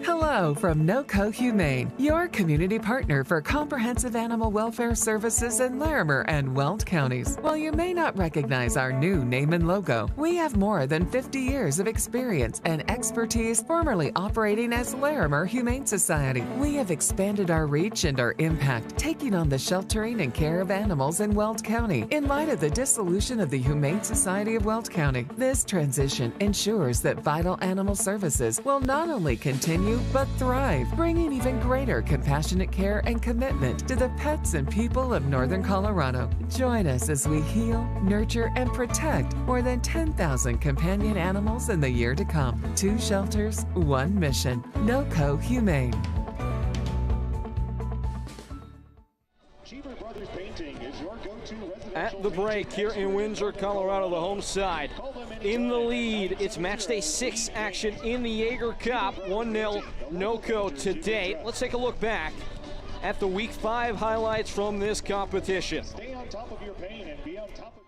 Speaker 2: Hello from NOCO Humane, your community partner for comprehensive animal welfare services in Larimer and Weld counties. While you may not recognize our new name and logo, we have more than 50 years of experience and expertise formerly operating as Larimer Humane Society. We have expanded our reach and our impact, taking on the sheltering and care of animals in Weld County. In light of the dissolution of the Humane Society of Weld County, this transition ensures that vital animal services will not only continue but thrive, bringing even greater compassionate care and commitment to the pets and people of Northern Colorado. Join us as we heal, nurture, and protect more than 10,000 companion animals in the year to come. 2 shelters, 1 mission. NOCO Humane.
Speaker 1: At the break here in Windsor, Colorado, the home side in the lead. It's match day 6 action in the Jaeger Cup. 1-0 NOCO to date. Let's take a look back at the week 5 highlights from this competition.
Speaker 3: Stay on top of your pain and be on top of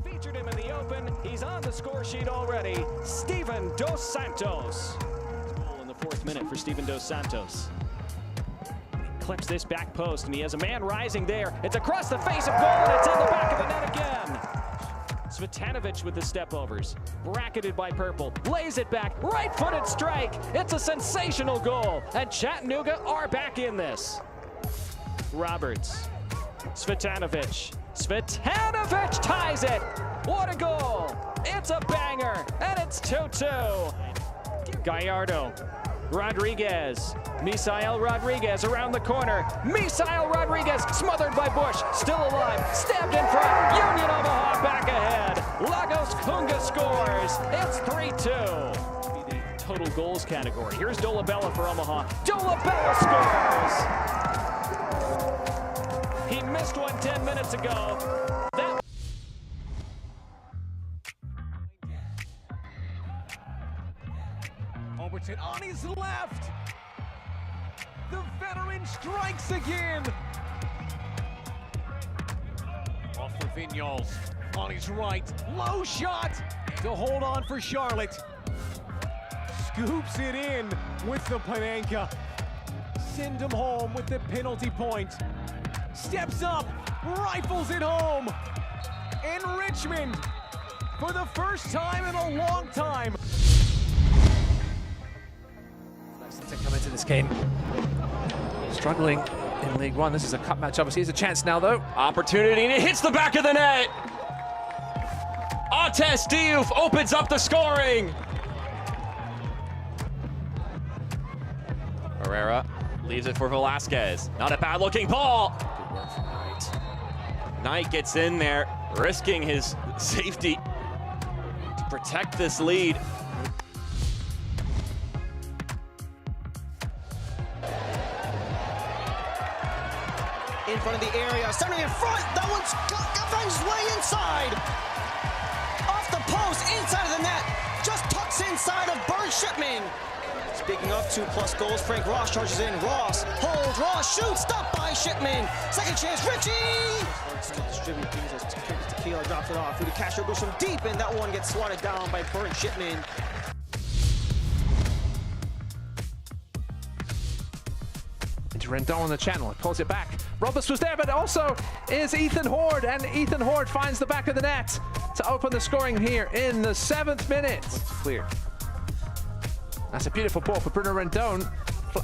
Speaker 5: Featured him in the open. He's on the score sheet already. Steven Dos Santos. Goal in the 4th minute for Steven Dos Santos. He clips this back post, and he has a man rising there. It's across the face of goal, and it's in the back of the net again. Cvetanovic with the step-overs. Bracketed by Purple. Lays it back. Right-footed strike. It's a sensational goal, and Chattanooga are back in this. Roberts. Cvetanovic. Cvetanovic ties it! What a goal! It's a banger, and it's 2-2. Gallardo Rodriguez. Misael Rodriguez around the corner. Misael Rodriguez smothered by Bush. Still alive. Stabbed in front. Union Omaha back ahead. Lagos Kunga scores. It's 3-2. The total goals category. Here's Dolabella for Omaha. Dolabella scores. He missed one 10 minutes ago. That
Speaker 6: Overton on his left. The veteran strikes again. Off for Vignoles on his right. Low shot to hold on for Charlotte. Scoops it in with the Panenka. Send him home with the penalty point. Steps up, rifles it home. And Richmond, for the first time in a long time.
Speaker 7: To come into this game struggling in League One. This is a cup match, obviously. Here's a chance now, though.
Speaker 5: opportunity, and it hits the back of the net. Ates Diouf opens up the scoring. Herrera leaves it for Velasquez. Not a bad-looking ball.
Speaker 7: Good work from Knight.
Speaker 5: Knight gets in there, risking his safety to protect this lead.
Speaker 8: In front of the area, centering in front. That one's got his way inside. Off the post, inside of the net. Just tucks inside of Bird Shipman. Speaking of 2+ goals, Frank Ross charges in. Ross holds, Ross shoots, stopped by Shipman. Second chance, Richie. Distribute things as Tequila drops it off. Rudy Castro goes from deep, and that one gets swatted down by Bird Shipman.
Speaker 7: Into Rendon on the channel, it pulls it back. Roberts was there, but also is Ethan Horde, and Ethan Horde finds the back of the net to open the scoring here in the 7th minute. It's clear. That's a beautiful ball for Bruno Rendon.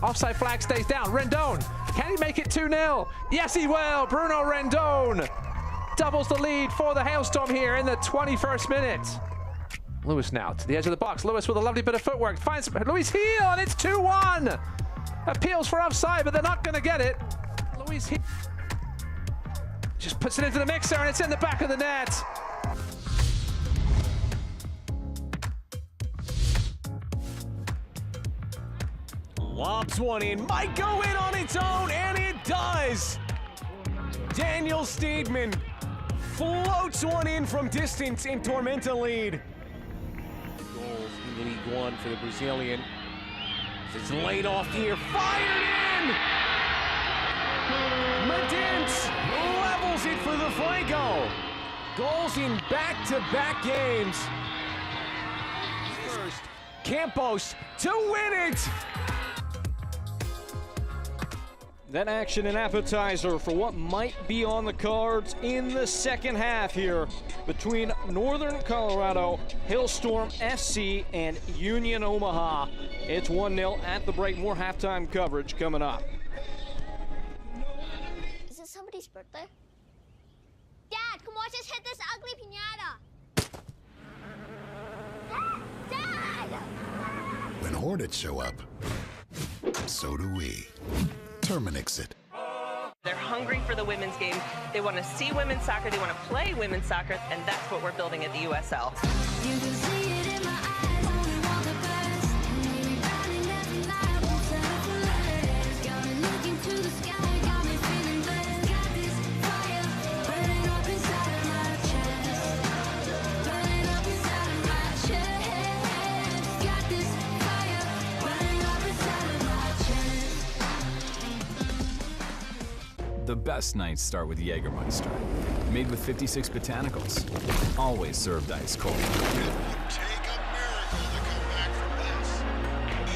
Speaker 7: Offside flag stays down. Rendon, can he make it 2-0? Yes, he will. Bruno Rendon doubles the lead for the Hailstorm here in the 21st minute. Lewis now to the edge of the box. Lewis with a lovely bit of footwork finds Luis Heel, and it's 2-1. Appeals for offside, but they're not going to get it. Luis Heel just puts it into the mixer, and it's in the back of the net.
Speaker 6: Lobs one in, might go in on its own, and it does. Daniel Steedman floats one in from distance in Tormenta lead. Goals in the League One for the Brazilian. It's laid off here, fired in! Medence levels it for the Fuego. Goals in back-to-back games. First, Campos to win it!
Speaker 1: That action and appetizer for what might be on the cards in the second half here between Northern Colorado, Hailstorm FC, and Union Omaha. It's 1-0 at the break. More halftime coverage coming up.
Speaker 9: Is it somebody's birthday? Dad, come watch us hit this ugly piñata. Dad!
Speaker 10: When Hornets show up, so do we. Terminix it.
Speaker 11: They're hungry for the women's game. They want to see women's soccer. They want to play women's soccer, and that's what we're building at the USL.
Speaker 9: You can see it in my eyes, only want the best. Maybe running every night, won't settle for less. Got me looking to the sky, got me feeling blessed. Got this fire burning up inside of my chest. Burning up inside of my chest. Got this fire burning up inside of my chest.
Speaker 12: The best nights start with Jägermeister. Made with 56 botanicals. Always served ice cold.
Speaker 10: Take a miracle to come back from this.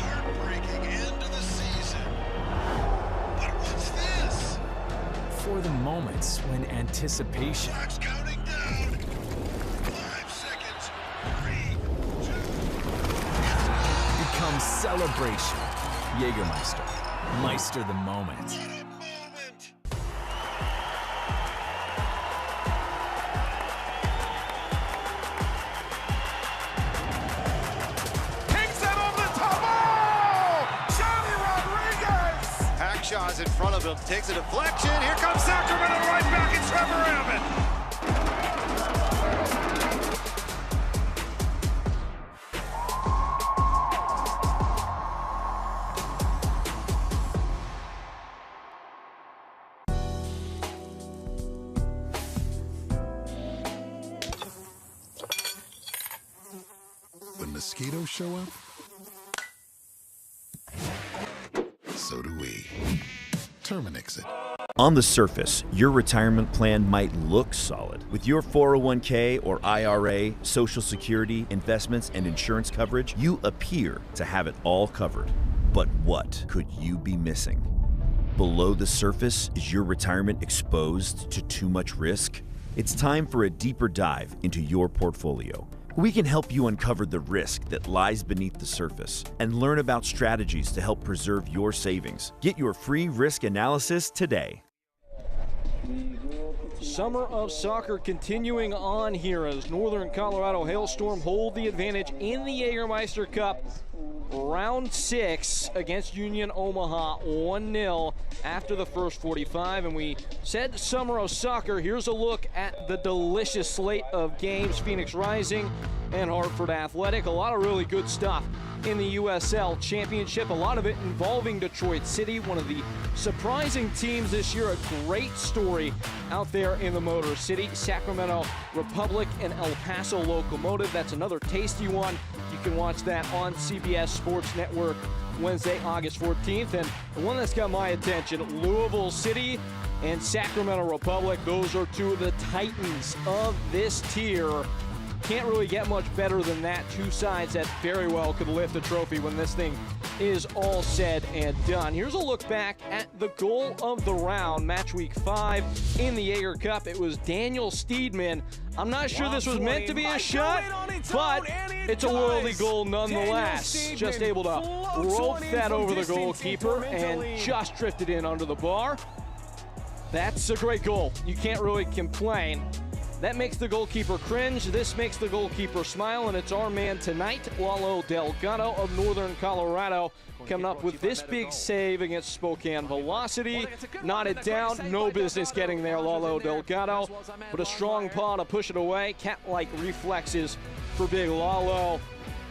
Speaker 10: Heartbreaking end to the season. But what's this?
Speaker 12: For the moments when anticipation
Speaker 10: Clock's counting down. 5 seconds. 3, 2.
Speaker 12: becomes celebration. Jägermeister. Meister the moment.
Speaker 13: Shaw's in front of him, takes a deflection. Here comes Sacramento right back at Trevor Ammon.
Speaker 10: When mosquitoes show up, so do we. Terminix it.
Speaker 14: On the surface, your retirement plan might look solid. With your 401k or IRA, Social Security, investments, and insurance coverage, you appear to have it all covered. But what could you be missing? Below the surface, is your retirement exposed to too much risk? It's time for a deeper dive into your portfolio. We can help you uncover the risk that lies beneath the surface and learn about strategies to help preserve your savings. Get your free risk analysis today.
Speaker 1: Summer of soccer continuing on here as Northern Colorado Hailstorm hold the advantage in the Jägermeister Cup. Round 6 against Union Omaha, 1-0 after the first 45. And we said summer of soccer. Here's a look at the delicious slate of games. Phoenix Rising and Hartford Athletic. A lot of really good stuff in the USL Championship. A lot of it involving Detroit City, one of the surprising teams this year. A great story out there in the Motor City. Sacramento Republic and El Paso Locomotive. That's another tasty one. You can watch that on CBS Sports Network Wednesday, August 14th. And the one that's got my attention, Louisville City and Sacramento Republic. Those are two of the titans of this tier. Can't really get much better than that. Two sides that very well could lift a trophy when this thing is all said and done. Here's a look back at the goal of the round, match week 5 in the Jaeger Cup. It was Daniel Steedman. I'm not sure this was meant to be a shot, but it's a worldly goal nonetheless. Just able to rope that over the goalkeeper and just drifted in under the bar. That's a great goal. You can't really complain. That makes the goalkeeper cringe. This makes the goalkeeper smile, and it's our man tonight, Lalo Delgado of Northern Colorado, coming up with this big save against Spokane Velocity. Knotted down, no business getting there, Lalo Delgado, but a strong paw to push it away. Cat-like reflexes for big Lalo,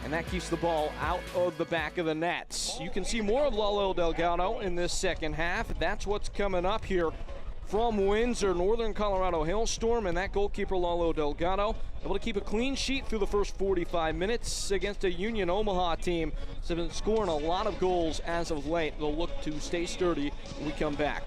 Speaker 1: and that keeps the ball out of the back of the net. You can see more of Lalo Delgado in this second half. That's what's coming up here from Windsor. Northern Colorado Hailstorm, and that goalkeeper Lalo Delgado able to keep a clean sheet through the first 45 minutes against a Union Omaha team that's been scoring a lot of goals as of late. They'll look to stay sturdy when we come back.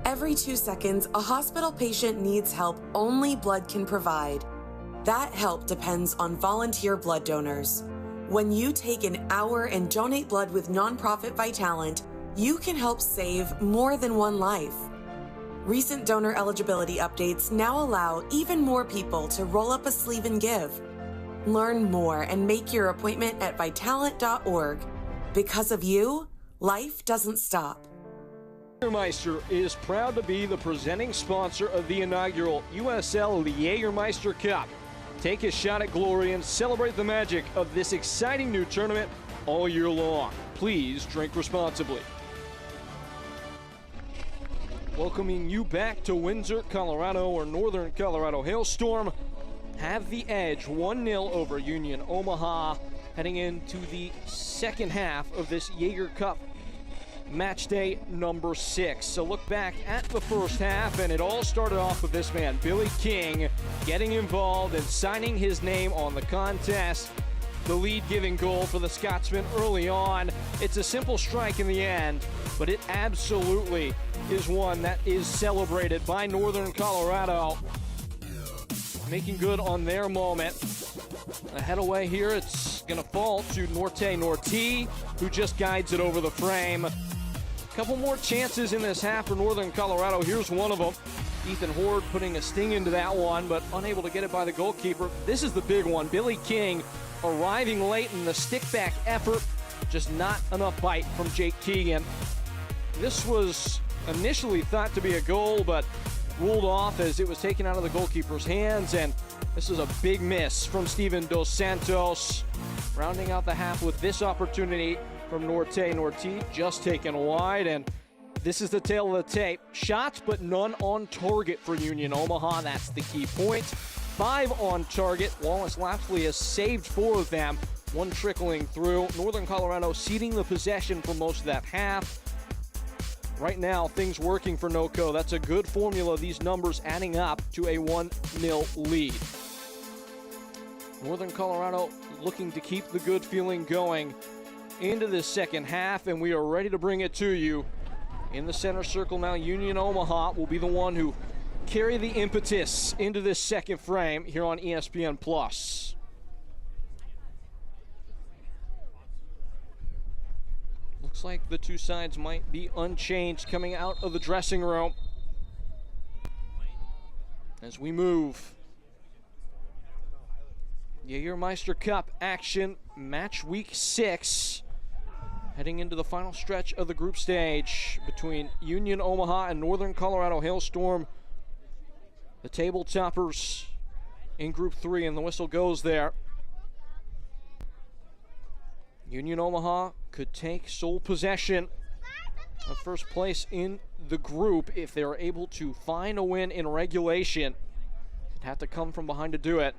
Speaker 15: Every 2 seconds, a hospital patient needs help only blood can provide. That help depends on volunteer blood donors. When you take an hour and donate blood with nonprofit Vitalent, you can help save more than one life. Recent donor eligibility updates now allow even more people to roll up a sleeve and give. Learn more and make your appointment at Vitalant.org. Because of you, life doesn't stop.
Speaker 1: Jägermeister is proud to be the presenting sponsor of the inaugural USL Jägermeister Cup. Take a shot at glory and celebrate the magic of this exciting new tournament all year long. Please drink responsibly. Welcoming you back to Windsor, Colorado, where Northern Colorado Hailstorm have the edge 1-0 over Union Omaha, heading into the second half of this Jaeger Cup match day number 6. So look back at the first half, and it all started off with this man, Billy King, getting involved and signing his name on the contest. The lead-giving goal for the Scotsman early on. It's a simple strike in the end, but it absolutely is one that is celebrated by Northern Colorado, making good on their moment. A head away here, it's gonna fall to Norti, who just guides it over the frame. Couple more chances in this half for Northern Colorado. Here's one of them. Ethan Horde putting a sting into that one, but unable to get it by the goalkeeper. This is the big one. Billy King arriving late in the stick-back effort. Just not enough bite from Jake Keegan. This was initially thought to be a goal, but ruled off as it was taken out of the goalkeeper's hands, and this is a big miss from Steven Dos Santos. Rounding out the half with this opportunity from Norti, just taken wide, and this is the tail of the tape. Shots, but none on target for Union Omaha. That's the key point. 5 on target. Wallace Lapsley has saved 4 of them, 1 trickling through. Northern Colorado ceding the possession for most of that half. Right now, things working for NOCO. That's a good formula, these numbers adding up to a 1-0 lead. Northern Colorado looking to keep the good feeling going into this second half, and we are ready to bring it to you. In the center circle now, Union Omaha will be the one who carry the impetus into this second frame here on ESPN+. Looks like the two sides might be unchanged coming out of the dressing room as we move. Jägermeister Cup action, match week 6, heading into the final stretch of the group stage between Union Omaha and Northern Colorado Hailstorm. The table toppers in group 3, and the whistle goes there. Union Omaha could take sole possession of first place in the group if they are able to find a win in regulation. They'd have to come from behind to do it.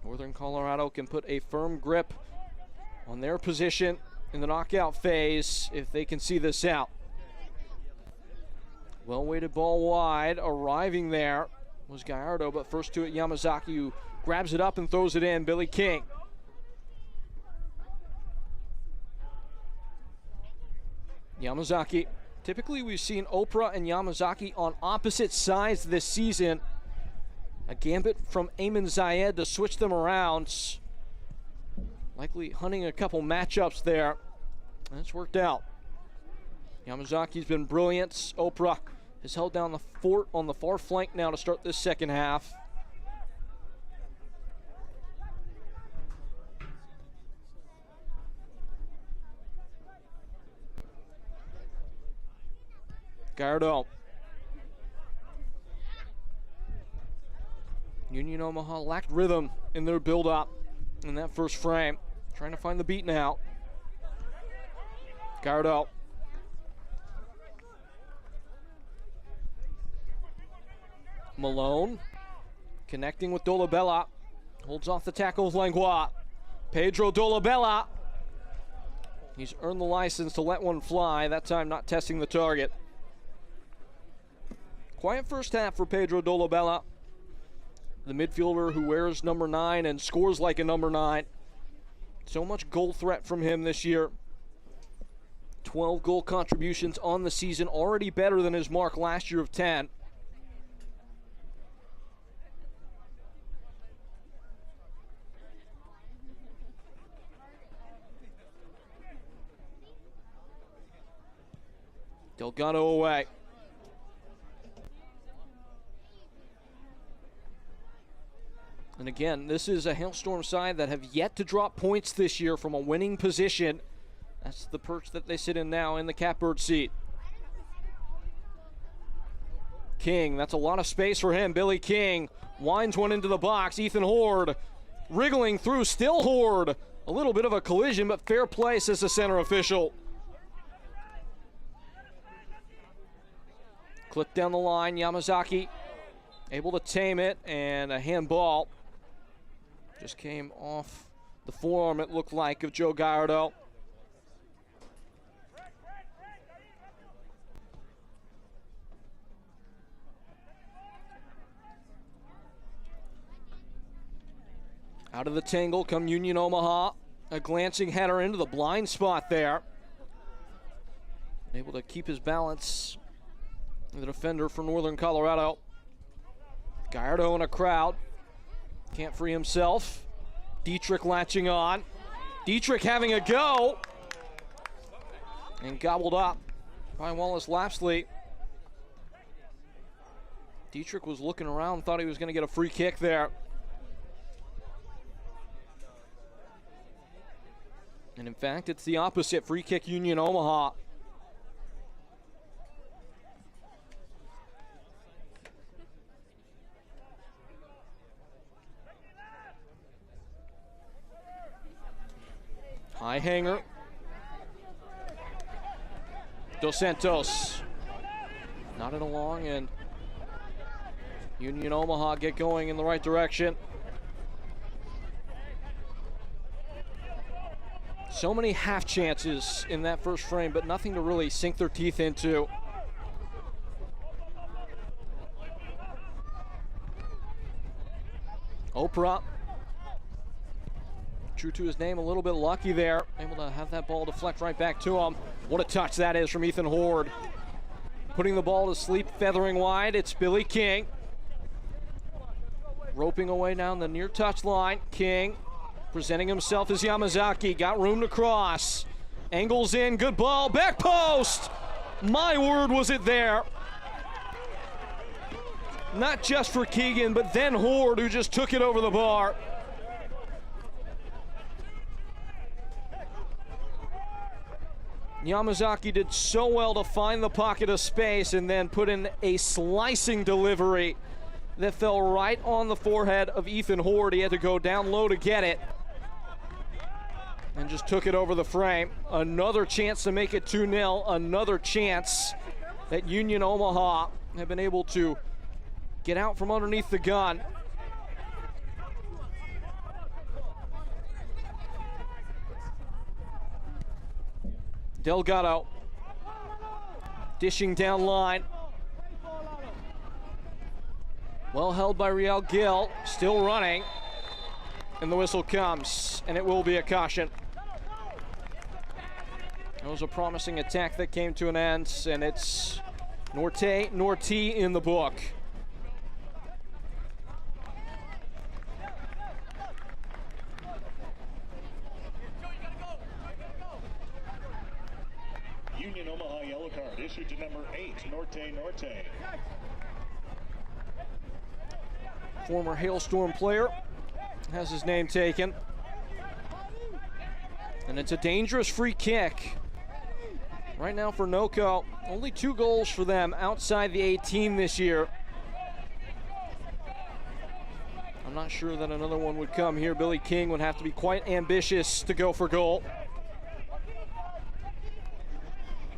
Speaker 1: Northern Colorado can put a firm grip on their position in the knockout phase if they can see this out. Well-weighted ball wide, arriving there was Gallardo, but first to it Yamazaki, who grabs it up and throws it in. Billy King. Yamazaki. Typically we've seen Oprah and Yamazaki on opposite sides this season. A gambit from Ayman Zayed to switch them around. Likely hunting a couple matchups there. And it's worked out. Yamazaki's been brilliant. Oprah has held down the fort on the far flank now to start this second half. Gallardo. Union Omaha lacked rhythm in their build-up in that first frame. Trying to find the beat now. Gallardo. Malone connecting with Dolabella. Holds off the tackle with Langlois. Pedro Dolabella. He's earned the license to let one fly, that time not testing the target. Quiet first half for Pedro Dolabella, the midfielder who wears number 9 and scores like a number 9. So much goal threat from him this year. 12 goal contributions on the season, already better than his mark last year of 10. Delgado away. And again, this is a Hailstorm side that have yet to drop points this year from a winning position. That's the perch that they sit in now in the catbird seat. King, that's a lot of space for him. Billy King winds one into the box. Ethan Horde wriggling through, still Horde. A little bit of a collision, but fair play, says the center official. Clip down the line, Yamazaki able to tame it, and a handball just came off the forearm, it looked like, of Joe Gallardo. Out of the tangle come Union Omaha. A glancing header into the blind spot there. Able to keep his balance, the defender for Northern Colorado. Gallardo in a crowd. Can't free himself. Dietrich latching on. Dietrich having a go. And gobbled up by Wallace Lapsley. Dietrich was looking around, thought he was going to get a free kick there. And in fact, it's the opposite. Free kick, Union Omaha. High hanger. Dos Santos. Nodded along, and Union Omaha get going in the right direction. So many half chances in that first frame, but nothing to really sink their teeth into. Oprah, true to his name, a little bit lucky there. Able to have that ball deflect right back to him. What a touch that is from Ethan Horde. Putting the ball to sleep, feathering wide, it's Billy King. Roping away down the near touch line. King presenting himself as Yamazaki, got room to cross. Angles in, good ball, back post! My word, was it there. Not just for Keegan, but then Horde, who just took it over the bar. Yamazaki did so well to find the pocket of space and then put in a slicing delivery that fell right on the forehead of Ethan Horde. He had to go down low to get it and just took it over the frame. Another chance to make it 2-0. Another chance that Union Omaha have been able to get out from underneath the gun. Delgado dishing down line. Well held by Real Gil, still running. And the whistle comes, and it will be a caution. It was a promising attack that came to an end, and it's Norte in the book.
Speaker 3: Union Omaha yellow card issued to number 8, Norte.
Speaker 1: Former Hailstorm player has his name taken. And it's a dangerous free kick. Right now for NOCO, only 2 goals for them outside the 18 this year. I'm not sure that another one would come here. Billy King would have to be quite ambitious to go for goal.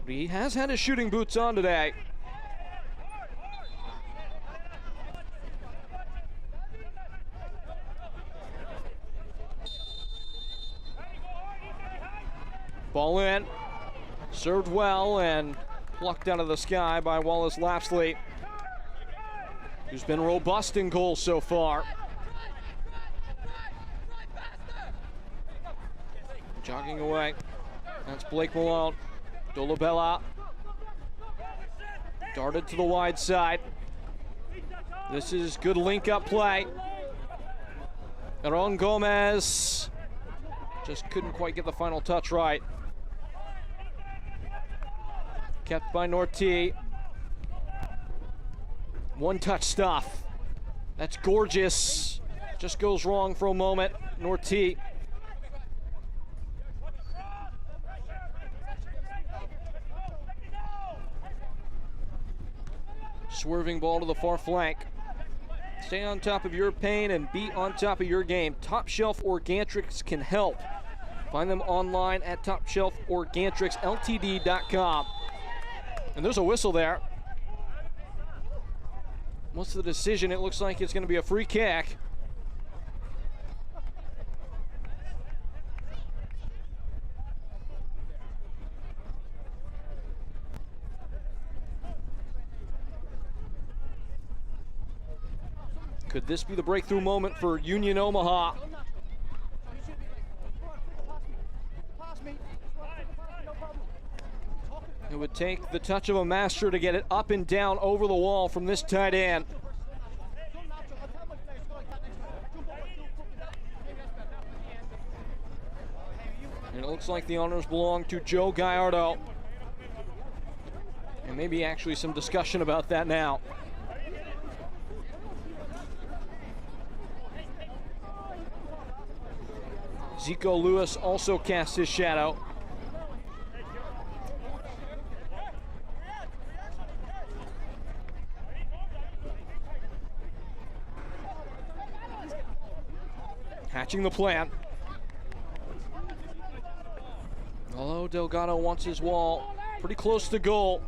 Speaker 1: But he has had his shooting boots on today. Ball in, served well and plucked out of the sky by Wallace Lapsley, who's been robust in goals so far. Jogging away, that's Blake Malone. Dolabella darted to the wide side. This is good link-up play. Aaron Gomez just couldn't quite get the final touch right. Kept by Norte. One-touch stuff. That's gorgeous. Just goes wrong for a moment. Norty. Swerving ball to the far flank. Stay on top of your pain and be on top of your game. Top Shelf Organtrics can help. Find them online at topshelforgantricsltd.com. And there's a whistle there. What's the decision? It looks like it's going to be a free kick. Could this be the breakthrough moment for Union Omaha? It would take the touch of a master to get it up and down over the wall from this tight end. And it looks like the honors belong to Joe Gallardo. And maybe actually some discussion about that now. Zico Lewis also casts his shadow. Hatching the plan. Although Delgado wants his wall pretty close to goal.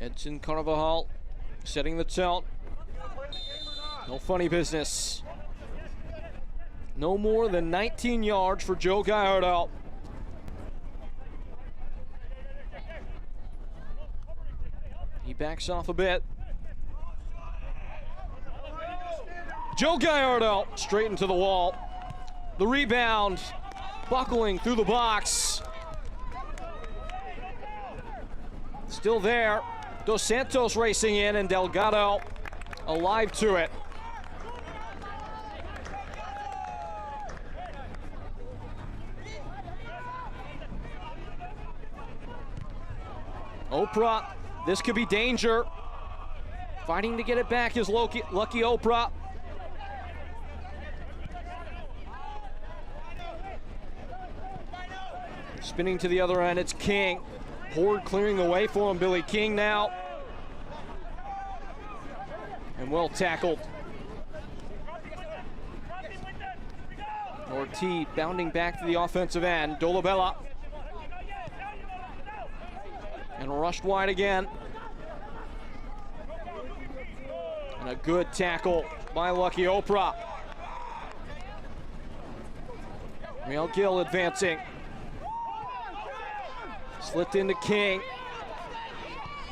Speaker 1: Edson Carvajal setting the tone. No funny business. No more than 19 yards for Joe Gallardo. He backs off a bit. Joe Gallardo straight into the wall. The rebound, buckling through the box. Still there. Dos Santos racing in and Delgado alive to it. Oprah, this could be danger. Fighting to get it back is Lucky Oprah. Spinning to the other end, it's King. Horde clearing the way for him, Billy King now. And well tackled. Ortiz bounding back to the offensive end. Dolabella. And rushed wide again. And a good tackle by Lucky Oprah. Real Gill advancing. Slipped into King.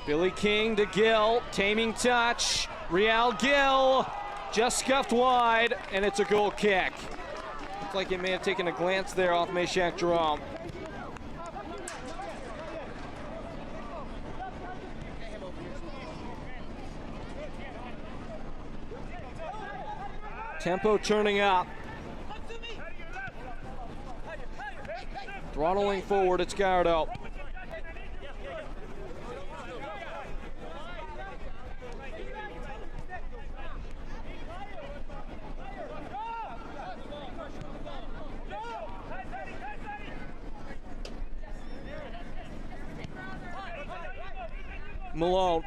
Speaker 1: Billy King to Gill. Taming touch. Real Gill just scuffed wide, and it's a goal kick. Looked like it may have taken a glance there off Meshack Jerome. Tempo turning up. Throttling forward, it's Gallardo. Malone.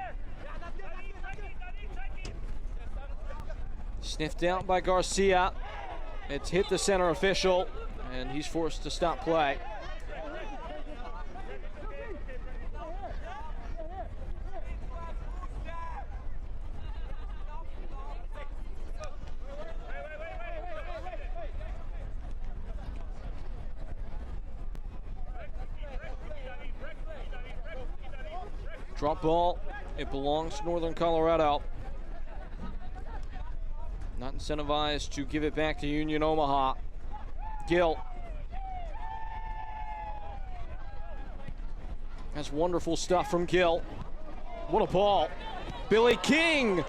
Speaker 1: Sniffed out by Garcia. It's hit the center official, and he's forced to stop play. Drop ball, it belongs to Northern Colorado. Not incentivized to give it back to Union Omaha. Gill. That's wonderful stuff from Gill. What a ball. Billy King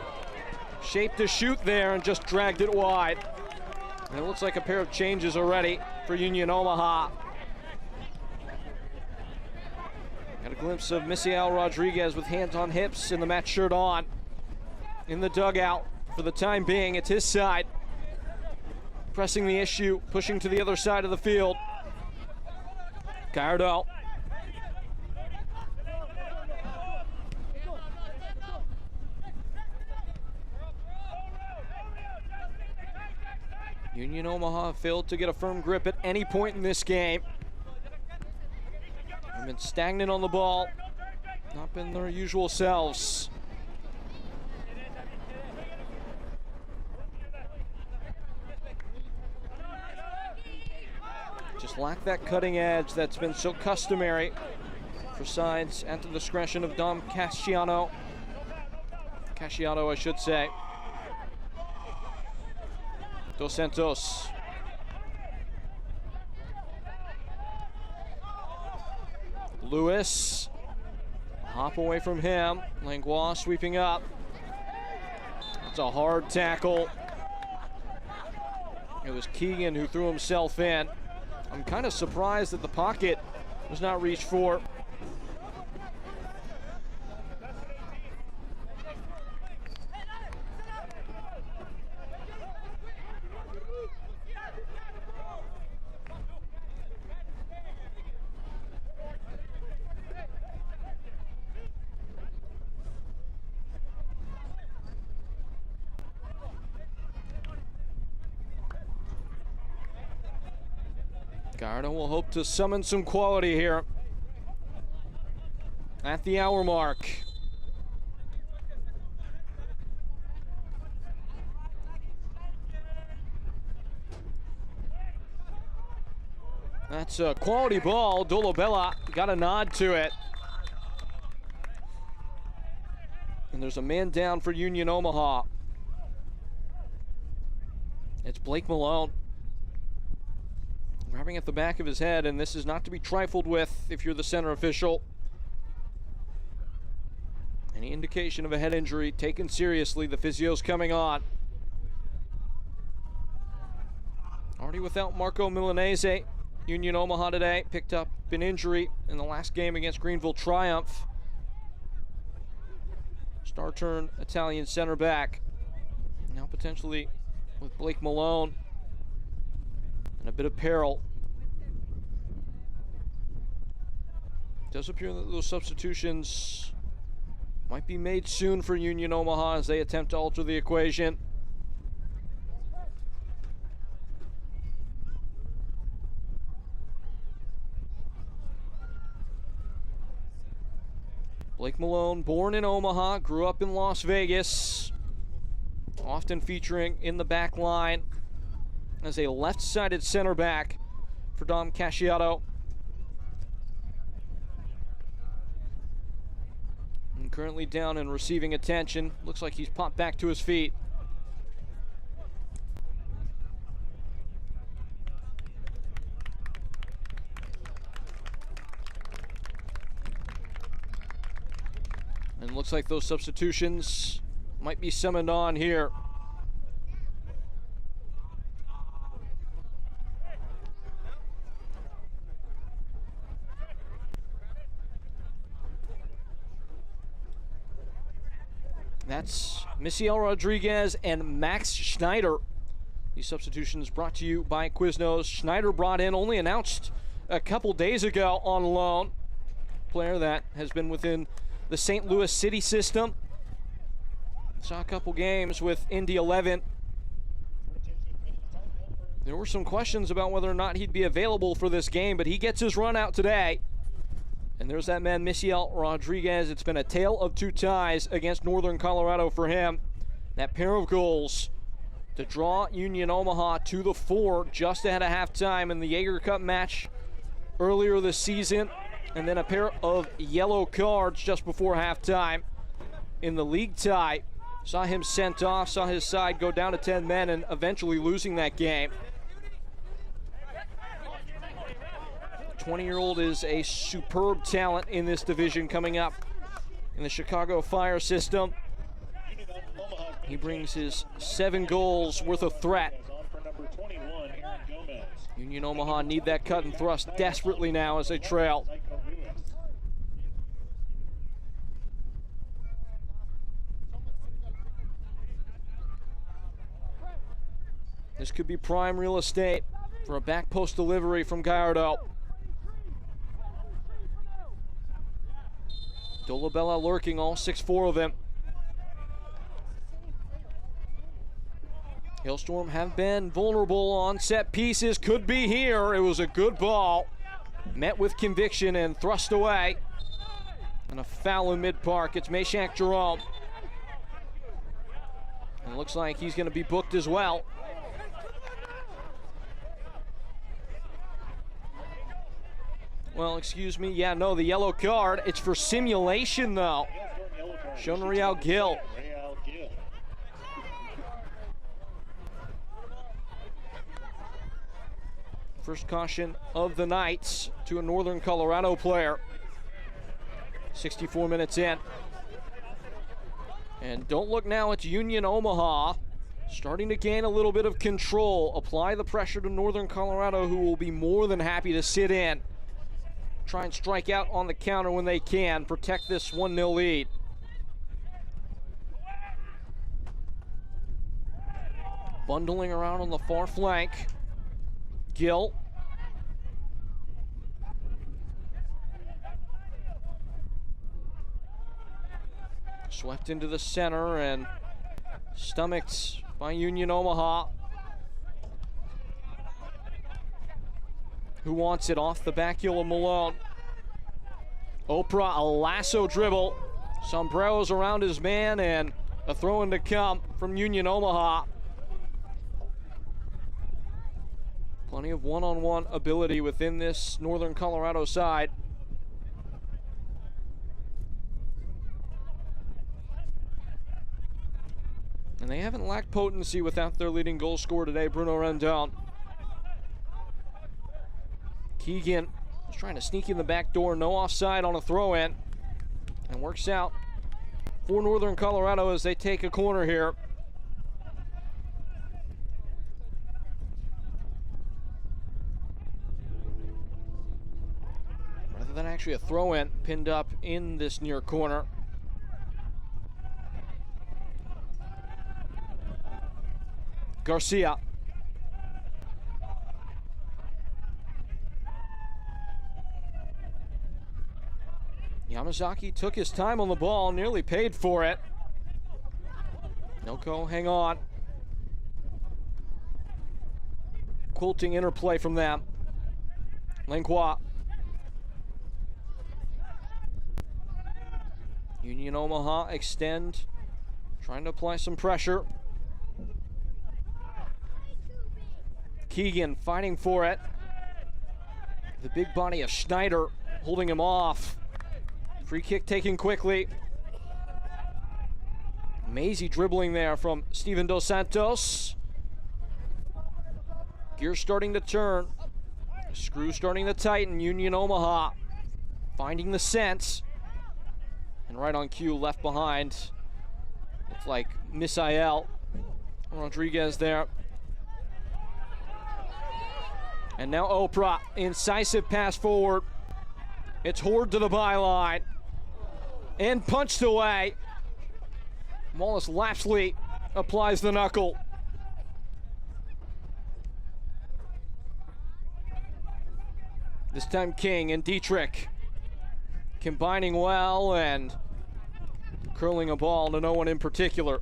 Speaker 1: shaped to shoot there and just dragged it wide. And it looks like a pair of changes already for Union Omaha. Got a glimpse of Misiel Rodriguez with hands on hips and the match shirt on. In the dugout for the time being, it's his side. Pressing the issue, pushing to the other side of the field. Gallardo. Union Omaha failed to get a firm grip at any point in this game. They've been stagnant on the ball, not been their usual selves. Just lack that cutting edge that's been so customary for sides at the discretion of Dom Casciano. Casciato, I should say. Dos Santos. Lewis. Hop away from him. Langlois sweeping up. It's a hard tackle. It was Keegan who threw himself in. I'm kind of surprised that the pocket was not reached for. Gallardo will hope to summon some quality here at the hour mark. That's a quality ball. Dolabella got a nod to it. And there's a man down for Union Omaha. It's Blake Malone. Grabbing at the back of his head, and this is not to be trifled with if you're the center official. Any indication of a head injury taken seriously, the physio's coming on. Already without Marco Milanese. Union Omaha today picked up an injury in the last game against Greenville Triumph. Star turn Italian center back. Now potentially with Blake Malone and a bit of peril. It does appear that those substitutions might be made soon for Union Omaha as they attempt to alter the equation. Blake Malone, born in Omaha, grew up in Las Vegas, often featuring in the back line as a left-sided center back for Dom Casciato. And currently down and receiving attention. Looks like he's popped back to his feet. And looks like those substitutions might be summoned on here. That's Misiel Rodriguez and Max Schneider. These substitutions brought to you by Quiznos. Schneider brought in, only announced a couple days ago on loan. Player that has been within the St. Louis City system. Saw a couple games with Indy 11. There were some questions about whether or not he'd be available for this game, but he gets his run out today. And there's that man, Misiel Rodriguez. It's been a tale of two ties against Northern Colorado for him. That pair of goals to draw Union Omaha to the fore just ahead of halftime in the Jaeger Cup match earlier this season. And then a pair of yellow cards just before halftime in the league tie. Saw him sent off, saw his side go down to 10 men and eventually losing that game. 20-year-old is a superb talent in this division coming up in the Chicago Fire system. He brings his 7 goals worth of threat Union Omaha need that cut and thrust desperately now as they trail. This could be prime real estate for a back post delivery from Gallardo. Dolabella lurking, all 6'4" of them. Hailstorm have been vulnerable on set pieces. Could be here. It was a good ball. Met with conviction and thrust away. And a foul in mid-park. It's Meshack Jerome. And it looks like he's going to be booked as well. Well, excuse me. Yeah, no, the yellow card. It's for simulation, though. Shown Real Gill. First caution of the night to a Northern Colorado player. 64 minutes in. And don't look now, it's Union Omaha starting to gain a little bit of control. Apply the pressure to Northern Colorado, who will be more than happy to sit in. Try and strike out on the counter when they can. Protect this 1-0 lead. Bundling around on the far flank. Gill. Swept into the center and stomached by Union Omaha. Who wants it off the back heel of Malone? Oprah, a lasso dribble. Sombreros around his man and a throw in to come from Union Omaha. Plenty of one-on-one ability within this Northern Colorado side. And they haven't lacked potency without their leading goal scorer today, Bruno Rendon. Keegan is trying to sneak in the back door, no offside on a throw-in. And works out for Northern Colorado as they take a corner here. Rather than actually a throw-in, pinned up in this near corner. Garcia. Yamazaki took his time on the ball, nearly paid for it. Noko, hang on. Quilting interplay from them. Langqua. Union Omaha extend, trying to apply some pressure. Keegan fighting for it. The big body of Schneider holding him off. Free kick taken quickly. Maisie dribbling there from Steven Dos Santos. Gears starting to turn. Screw starting to tighten. Union Omaha finding the sense. And right on cue, left behind. It's like Misael Rodriguez there. And now Oprah, incisive pass forward. It's Horde to the byline. And punched away. Wallace Lapsley applies the knuckle. This time King and Dietrich combining well and curling a ball to no one in particular.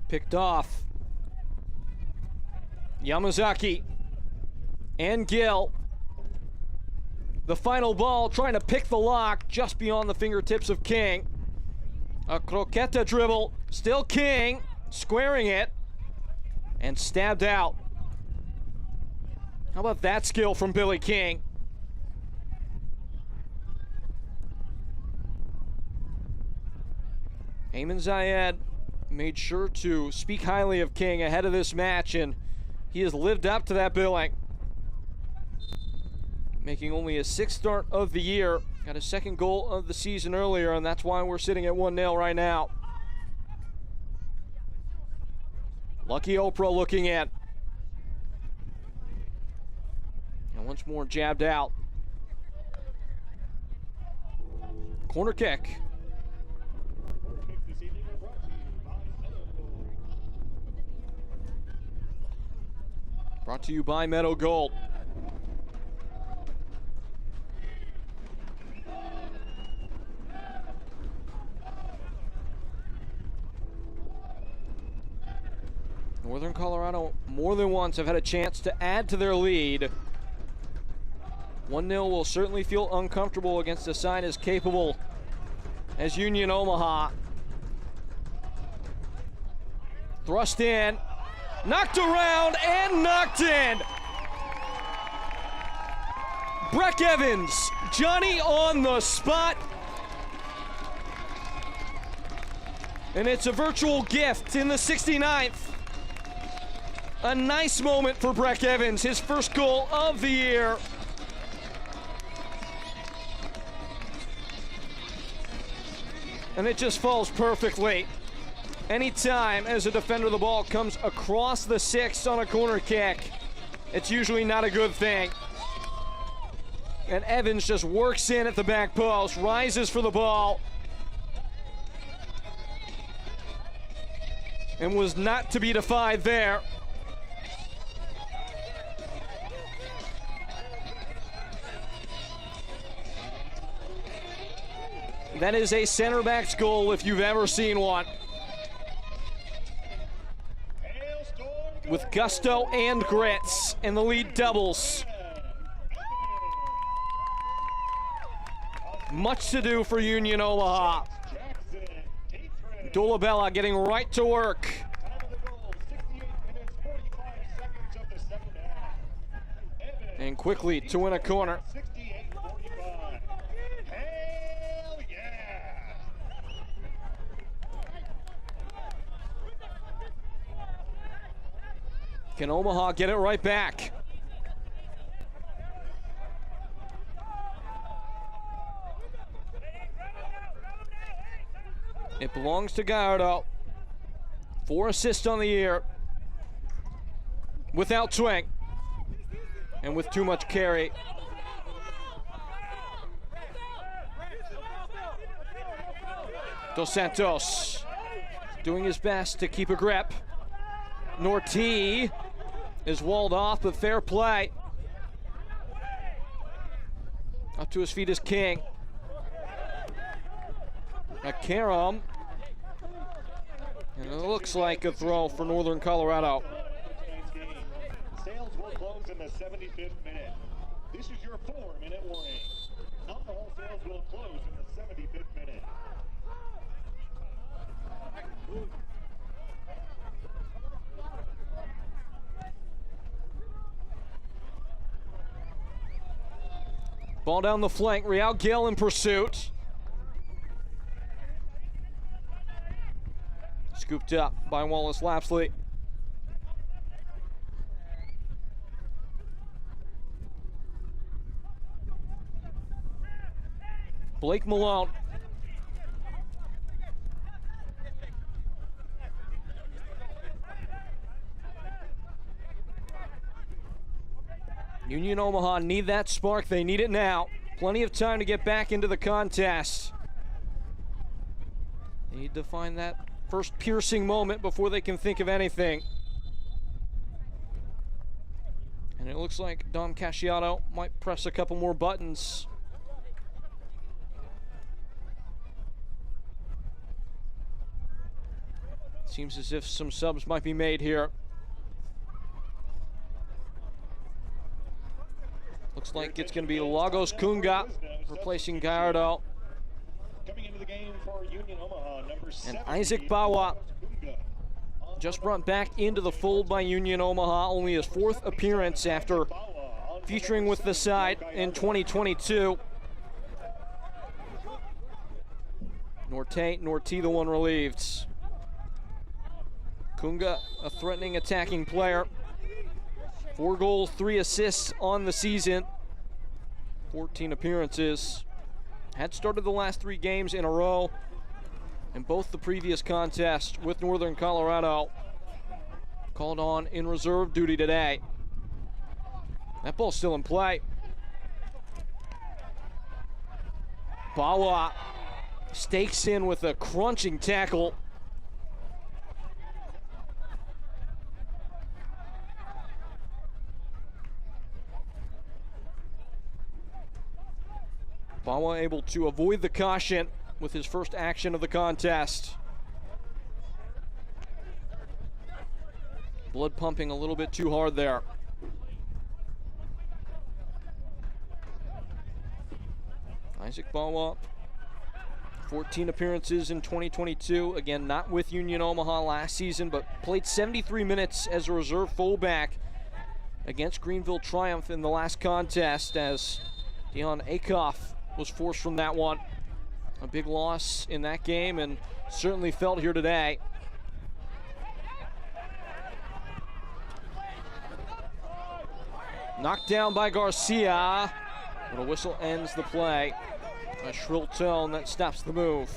Speaker 1: Picked off. Yamazaki and Gill. The final ball trying to pick the lock just beyond the fingertips of King. A croqueta dribble, still King, squaring it and stabbed out. How about that skill from Billy King? Ayman Zayed made sure to speak highly of King ahead of this match, and he has lived up to that billing. Making only his 6th start of the year, got his 2nd goal of the season earlier, and that's why we're sitting at 1-0 right now. Lucky Oprah looking in. And once more jabbed out. Corner kick. Brought to you by Meadow Gold. Northern Colorado more than once have had a chance to add to their lead. 1-0 will certainly feel uncomfortable against a side as capable as Union Omaha. Thrust in, knocked around and knocked in. Breck Evans, Johnny on the spot. And it's a virtual gift in the 69th. A nice moment for Breck Evans, his 1st goal of the year. And it just falls perfectly. Anytime as a defender the ball comes across the 6 on a corner kick, it's usually not a good thing. And Evans just works in at the back post, rises for the ball, and was not to be defied there. That is a center back's goal if you've ever seen one. With gusto and grits, and the lead doubles. Much to do for Union Omaha. Dolabella getting right to work. And quickly to win a corner. Can Omaha get it right back? It belongs to Gallardo. 4 assists on the year. Without swing. And with too much carry. Dos Santos doing his best to keep a grip. Nortie is walled off, but fair play. Up to his feet is King. Karam. And it looks like a throw for Northern Colorado.
Speaker 3: Sales will close in the 75th minute. This is your 4-minute warning. Alcohol sales will close in the 75th minute.
Speaker 1: Ball down the flank, Real Gale in pursuit. Scooped up by Wallace Lapsley. Blake Malone. Union Omaha need that spark. They need it now. Plenty of time to get back into the contest. They need to find that first piercing moment before they can think of anything. And it looks like Dom Casciato might press a couple more buttons. Seems as if some subs might be made here. Looks like it's going to be Lagos Kunga replacing Gallardo.
Speaker 3: Coming into the game for Union Omaha, number 7.
Speaker 1: And Isaac Bawa just brought back into the fold by Union Omaha, only his 4th appearance after featuring with the side in 2022. Norti the one relieved. Kunga, a threatening attacking player. 4 goals, 3 assists on the season. 14 appearances. Had started the last 3 games in a row in both the previous contests with Northern Colorado. Called on in reserve duty today. That ball's still in play. Bawa stakes in with a crunching tackle. Bawa able to avoid the caution with his first action of the contest. Blood pumping a little bit too hard there. Isaac Bawa, 14 appearances in 2022. Again, not with Union Omaha last season, but played 73 minutes as a reserve fullback against Greenville Triumph in the last contest as Dion Akoff was forced from that one. A big loss in that game and certainly felt here today. Knocked down by Garcia, but a whistle ends the play. A shrill tone that stops the move.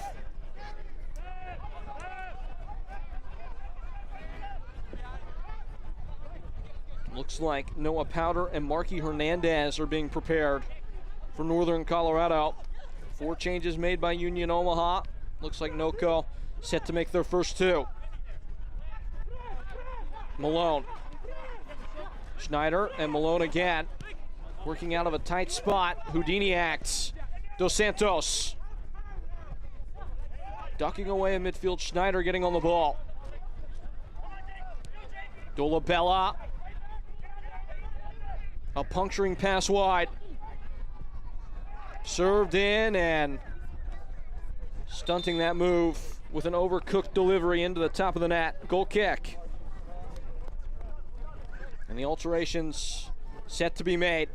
Speaker 1: Looks like Noah Powder and Marky Hernandez are being prepared for Northern Colorado. 4 changes made by Union Omaha. Looks like NOCO set to make their first 2. Malone. Schneider and Malone again. Working out of a tight spot. Houdini acts. Dos Santos. Ducking away in midfield. Schneider getting on the ball. Dolabella. A puncturing pass wide. Served in and stunting that move with an overcooked delivery into the top of the net. Goal kick. And the alterations set to be made.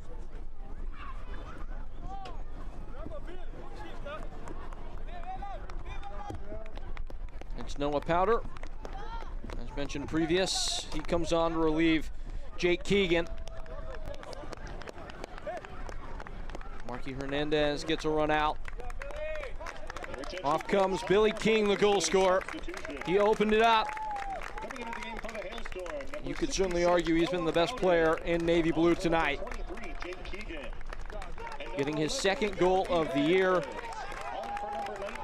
Speaker 1: It's Noah Powder. As mentioned previous, he comes on to relieve Jake Keegan. Marky Hernandez gets a run out. Off comes Billy King, the goal scorer. He opened it up. You could certainly argue he's been the best player in Navy Blue tonight. Getting his 2nd goal of the year.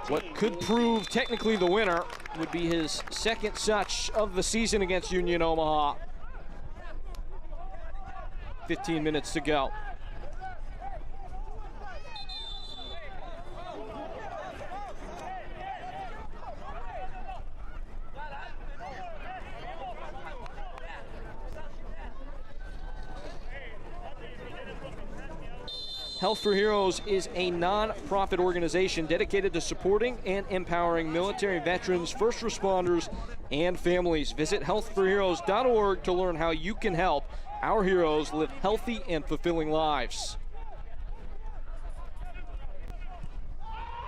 Speaker 1: What could prove technically the winner would be his 2nd such of the season against Union Omaha. 15 minutes to go. Health for Heroes is a non-profit organization dedicated to supporting and empowering military veterans, first responders, and families. Visit healthforheroes.org to learn how you can help our heroes live healthy and fulfilling lives.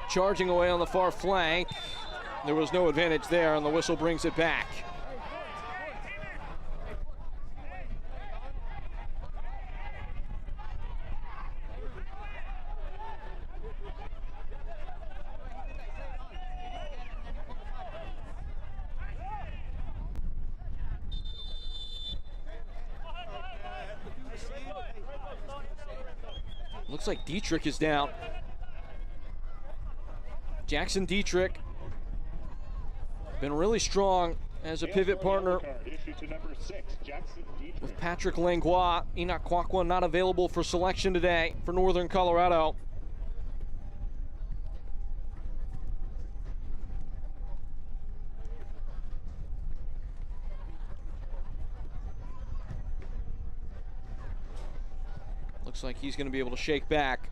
Speaker 1: Charging away on the far flank. There was no advantage there, and the whistle brings it back. Looks like Dietrich is down. Jackson Dietrich, been really strong as a pivot partner with Patrick Langlois. Enoch Kwakwa not available for selection today for Northern Colorado. Looks like he's going to be able to shake back.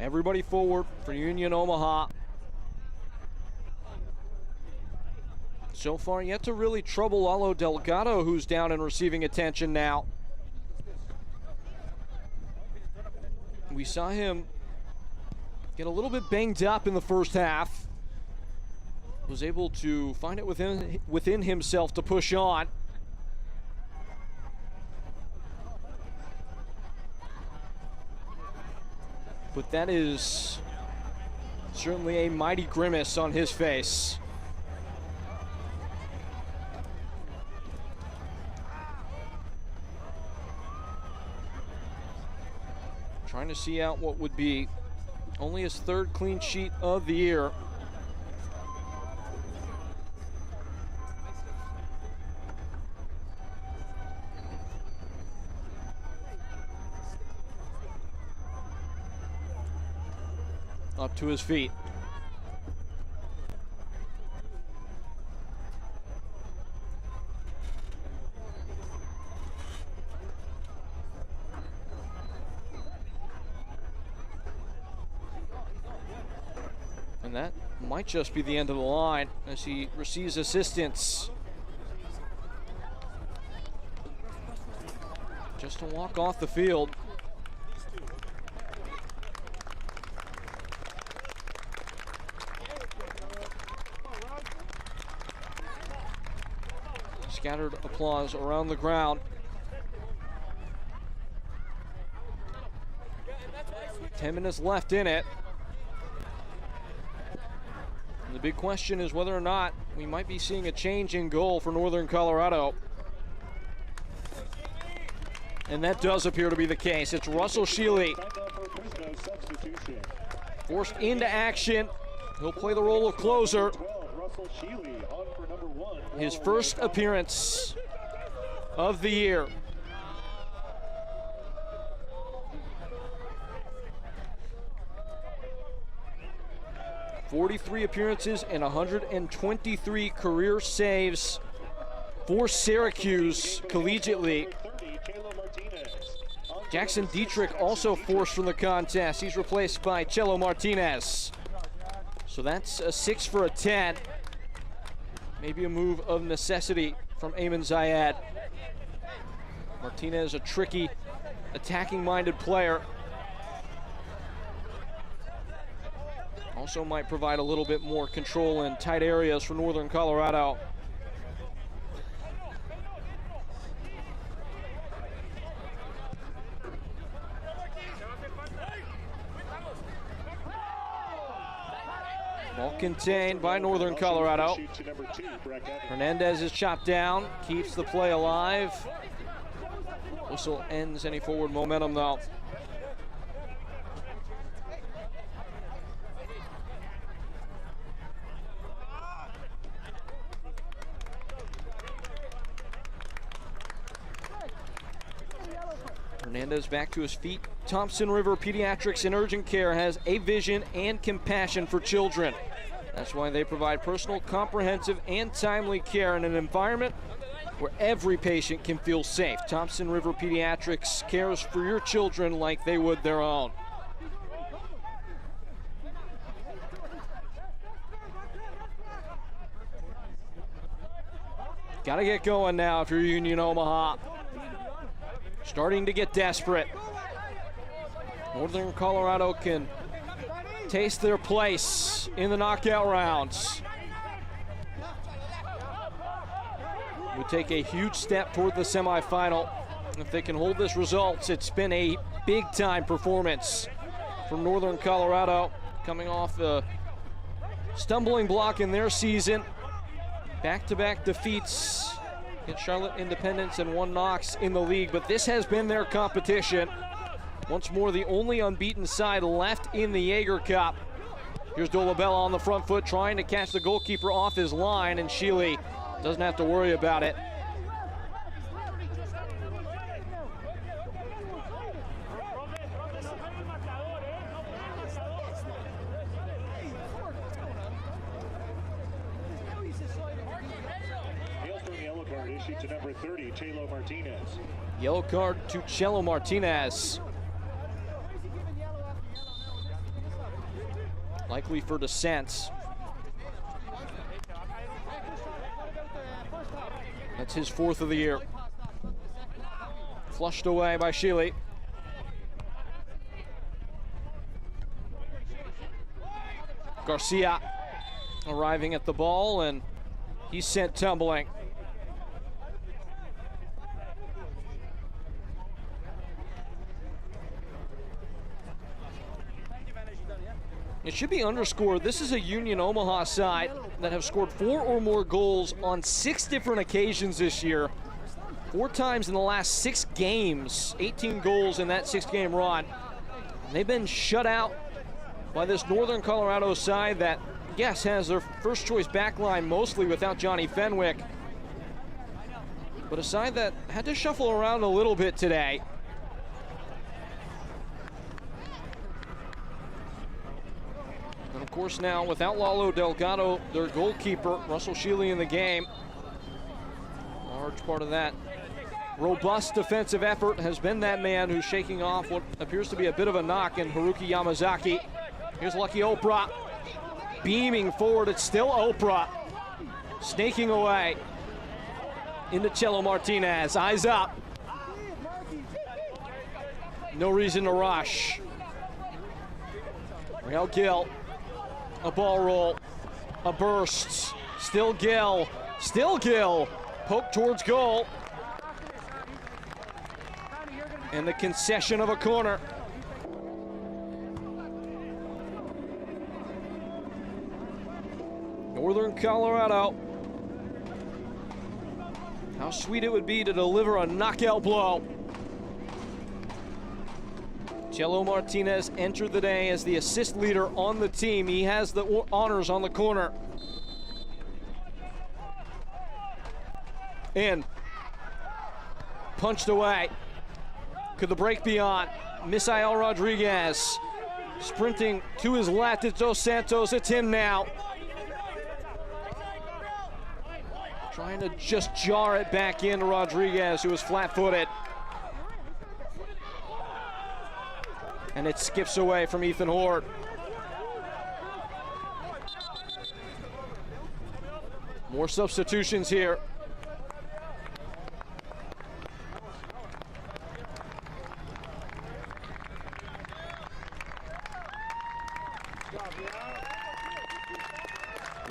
Speaker 1: Everybody forward for Union Omaha. So far, yet to really trouble Lalo Delgado, who's down and receiving attention now. We saw him get a little bit banged up in the first half. Was able to find it within himself to push on. But that is certainly a mighty grimace on his face. Trying to see out what would be only his third clean sheet of the year. Up to his feet. And that might just be the end of the line as he receives assistance. Just to walk off the field. Scattered applause around the ground. 10 minutes left in it. And the big question is whether or not we might be seeing a change in goal for Northern Colorado. And that does appear to be the case. It's Russell Sheely. Forced into action. He'll play the role of closer. His first appearance of the year. (43 appearances and 123 career saves for Syracuse collegiately. Jackson Dietrich also forced from the contest. He's replaced by Chelo Martinez. So that's a 6 for a 10. Maybe a move of necessity from Ayman Zayed. Martinez, a tricky, attacking-minded player. Also might provide a little bit more control in tight areas for Northern Colorado. Ball contained by Northern Colorado. Hernandez is chopped down, keeps the play alive. Whistle ends any forward momentum though. Hernandez back to his feet. Thompson River Pediatrics and Urgent Care has a vision and compassion for children. That's why they provide personal, comprehensive, and timely care in an environment where every patient can feel safe. Thompson River Pediatrics cares for your children like they would their own. Gotta get going now if you're Union Omaha. Starting to get desperate. Northern Colorado can taste their place in the knockout rounds. Would take a huge step toward the semifinal. If they can hold this result, it's been a big-time performance from Northern Colorado, coming off a stumbling block in their season. Back-to-back defeats against Charlotte Independence and 1 Knox in the league, but this has been their competition. Once more, the only unbeaten side left in the Jaeger Cup. Here's Dolabella on the front foot, trying to catch the goalkeeper off his line, and Sheely doesn't have to worry about it.
Speaker 3: Hailstorm yellow card issued to number 30, Chelo Martinez.
Speaker 1: Yellow card to Chelo Martinez. likely for descent. That's his 4th of the year. Flushed away by Sheely. Garcia arriving at the ball, and he's sent tumbling. It should be underscored, this is a Union Omaha side that have scored 4 or more goals on 6 different occasions this year. 4 times in the last 6 games, 18 goals in that 6-game run. And they've been shut out by this Northern Colorado side that, yes, has their first choice backline mostly without Johnny Fenwick. But a side that had to shuffle around a little bit today. And of course now, without Lalo Delgado, their goalkeeper, Russell Sheely in the game. Large part of that robust defensive effort has been that man who's shaking off what appears to be a bit of a knock in Haruki Yamazaki. Here's Lucky Oprah, beaming forward. It's still Oprah, snaking away into Cello Martinez. Eyes up. No reason to rush. Real Gill, a ball roll, a burst. Still Gill, poke towards goal. And the concession of a corner. Northern Colorado. How sweet it would be to deliver a knockout blow. Cello Martinez entered the day as the assist leader on the team. He has the honors on the corner. In. Punched away. Could the break be on? Misael Rodriguez sprinting to his left. It's Dos Santos. It's him now. Trying to just jar it back into Rodriguez, who was flat-footed. And it skips away from Ethan Horde. More substitutions here.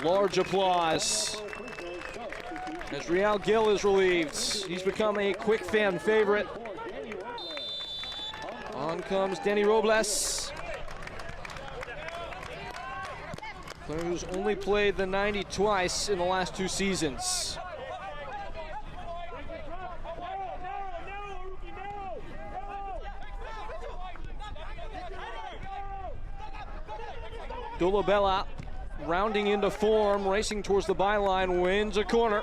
Speaker 1: Large applause as Real Gill is relieved. He's become a quick fan favorite. On comes Danny Robles. Player who's only played the 90 twice in the last 2 seasons. Dolabella rounding into form, racing towards the byline, wins a corner.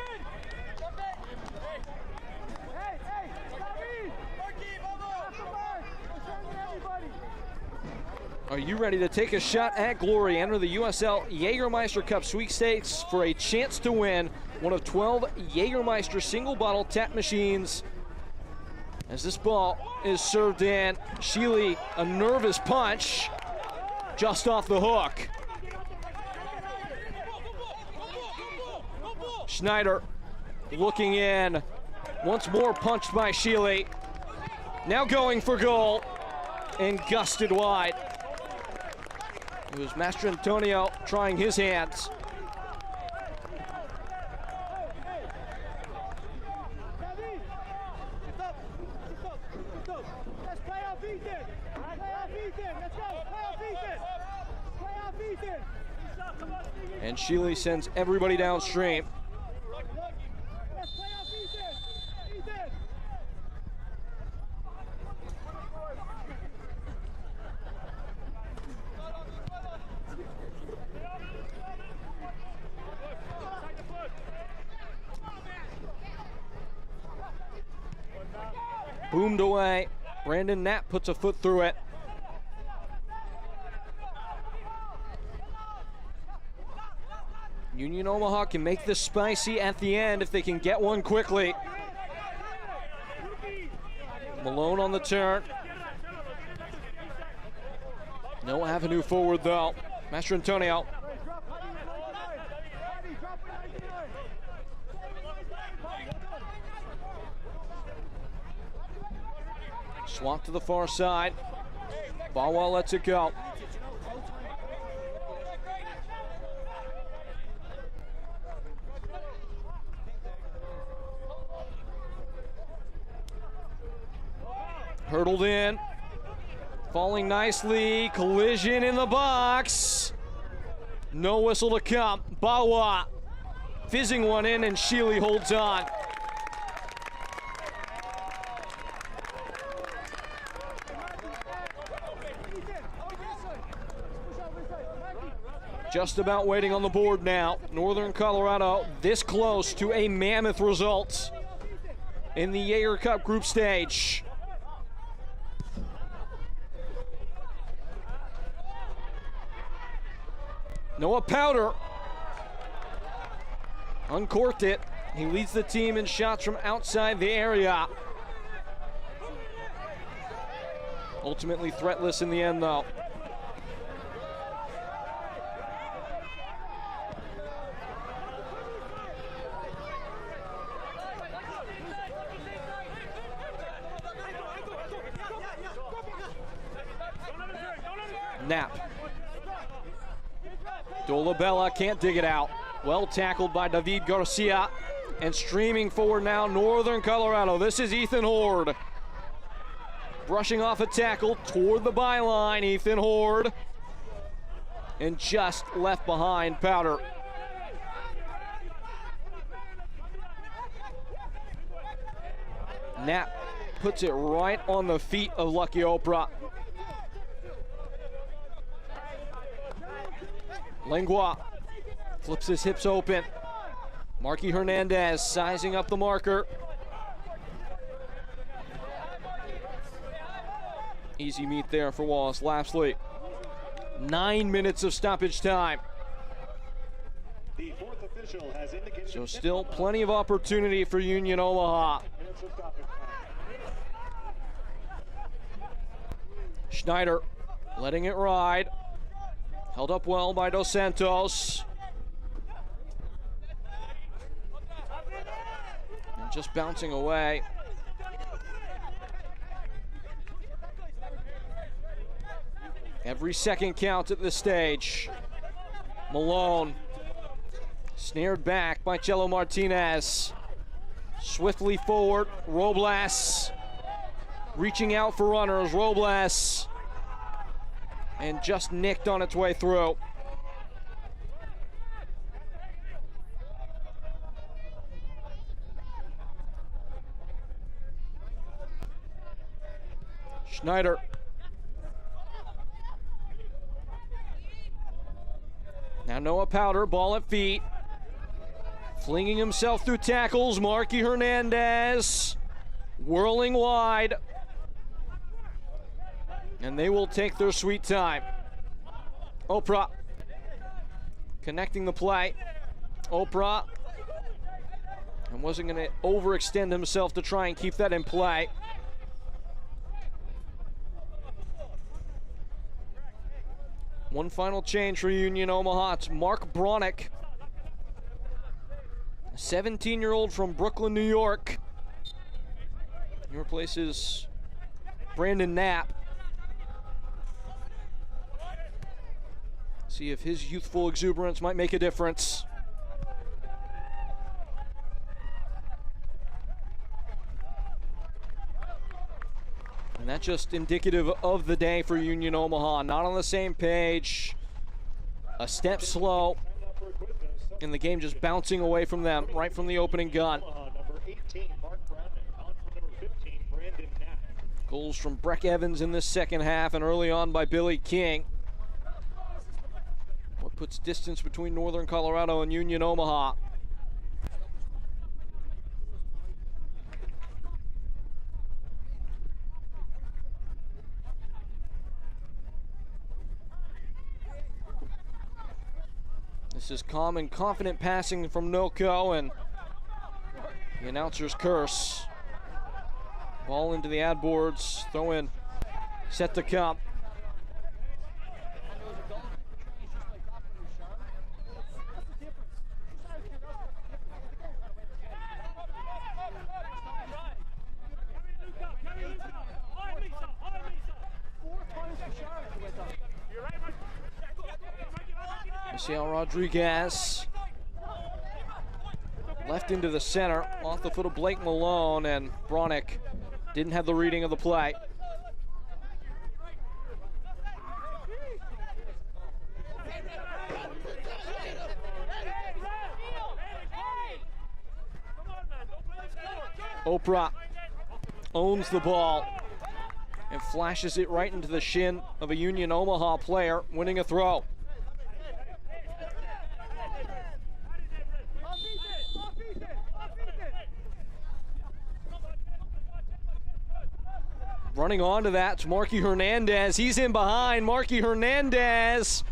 Speaker 1: Are you ready to take a shot at glory? Enter the USL Jägermeister Cup sweepstakes for a chance to win one of 12 Jägermeister single bottle tap machines. As this ball is served in, Sheely, a nervous punch, just off the hook. Schneider looking in, once more punched by Sheely. Now going for goal, and gusted wide. It was Master Antonio trying his hands. And Sheely sends everybody downstream. Boomed away. Brandon Knapp puts a foot through it. Union Omaha can make this spicy at the end if they can get one quickly. Malone on the turn. No avenue forward though. Master Antonio. Swap to the far side. Bawa lets it go. Hurdled in. Falling nicely. Collision in the box. No whistle to come. Bawa fizzing one in, and Sheely holds on. Just about waiting on the board now. Northern Colorado this close to a mammoth result in the Jaeger Cup group stage. Noah Powder uncorked it. He leads the team in shots from outside the area. Ultimately threatless in the end, though. Knapp. Dolabella can't dig it out. Well tackled by David Garcia. And streaming forward now, Northern Colorado. This is Ethan Horde. Brushing off a tackle toward the byline, Ethan Horde. And just left behind Powder. Knapp puts it right on the feet of Lucky Oprah. Lengua flips his hips open. Marky Hernandez sizing up the marker. Easy meet there for Wallace Lapsley. 9 minutes of stoppage time.
Speaker 3: The fourth official has indicated
Speaker 1: So still plenty of opportunity for Union Omaha. Schneider letting it ride. Held up well by Dos Santos. And just bouncing away. Every second counts at this stage. Malone snared back by Chelo Martinez. Swiftly forward, Robles reaching out for runners. Robles and just nicked on its way through. Schneider. Now Noah Powder, ball at feet. Flinging himself through tackles, Marky Hernandez. Whirling wide. And they will take their sweet time. Oprah connecting the play. Oprah. And wasn't going to overextend himself to try and keep that in play. One final change for Union Omaha. It's Mark Bronick, a 17-year-old from Brooklyn, New York. He replaces Brandon Knapp. See if his youthful exuberance might make a difference. And that's just indicative of the day for Union Omaha. Not on the same page. A step slow. And the game just bouncing away from them right from the opening gun. Goals from Breck Evans in this second half and early on by Billy King. What puts distance between Northern Colorado and Union Omaha. This is calm and confident passing from Noko, and the announcer's curse. Ball into the ad boards, throw in, set to come. Misael Rodriguez. Left into the center, off the foot of Blake Malone, and Bronick didn't have the reading of the play. Oprah owns the ball and flashes it right into the shin of a Union Omaha player, winning a throw. Running onto that, it's Marky Hernandez. He's in behind. Marky Hernandez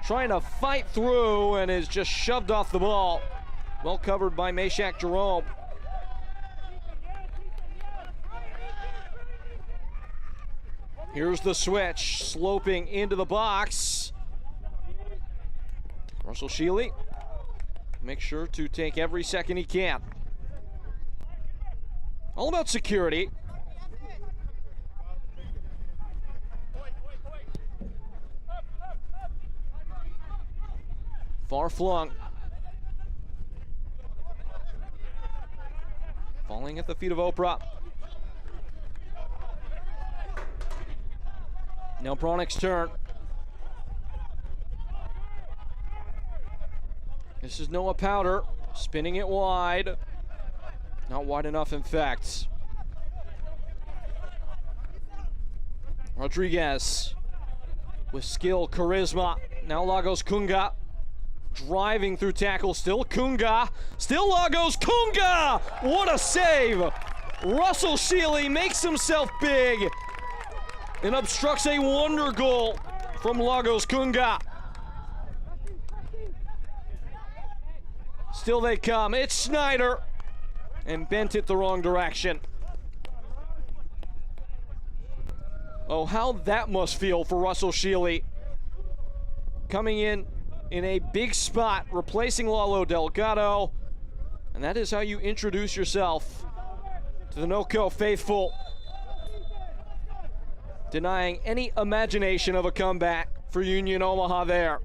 Speaker 1: trying to fight through and is just shoved off the ball. Well covered by Meshack Jerome. Here's the switch, sloping into the box. Russell Shealy makes sure to take every second he can. All about security. Far flung. Falling at the feet of Oprah. Now Bronick's turn. This is Noah Powder, spinning it wide. Not wide enough, in fact. Rodriguez with skill, charisma. Now Lagos Kunga driving through tackle. Still Kunga. Still Lagos Kunga! What a save! Russell Shealy makes himself big and obstructs a wonder goal from Lagos Kunga. Still they come. It's Snyder, and bent it the wrong direction. Oh, how that must feel for Russell Shealy. Coming in a big spot, replacing Lalo Delgado. And that is how you introduce yourself to the NoCo faithful. Denying any imagination of a comeback for Union Omaha there.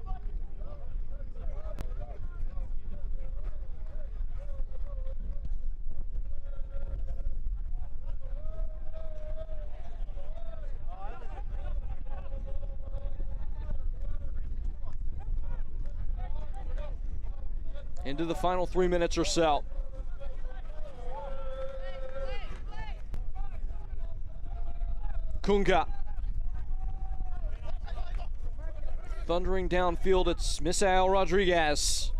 Speaker 1: Into the final 3 minutes or so. Kunga. Thundering downfield, it's Misael Rodriguez.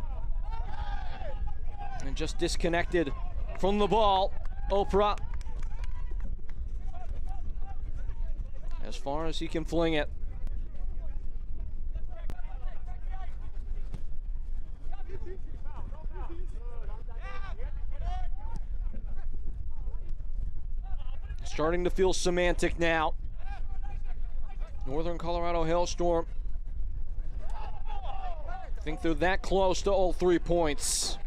Speaker 1: And just disconnected from the ball. Oprah. As far as he can fling it. Starting to feel semantic now. Northern Colorado Hailstorm. I think they're that close to all 3 points.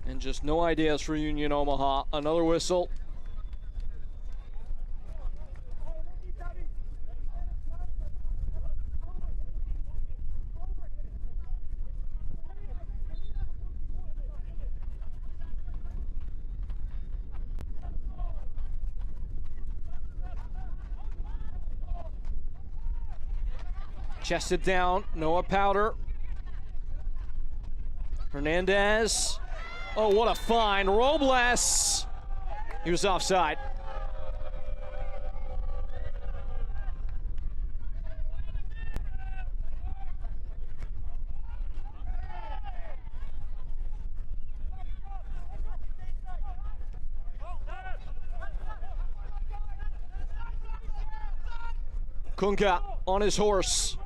Speaker 1: And just no ideas for Union Omaha. Another whistle. Chested down, Noah Powder. Hernandez. Oh, what a find. Robles. He was offside. Kunga on his horse.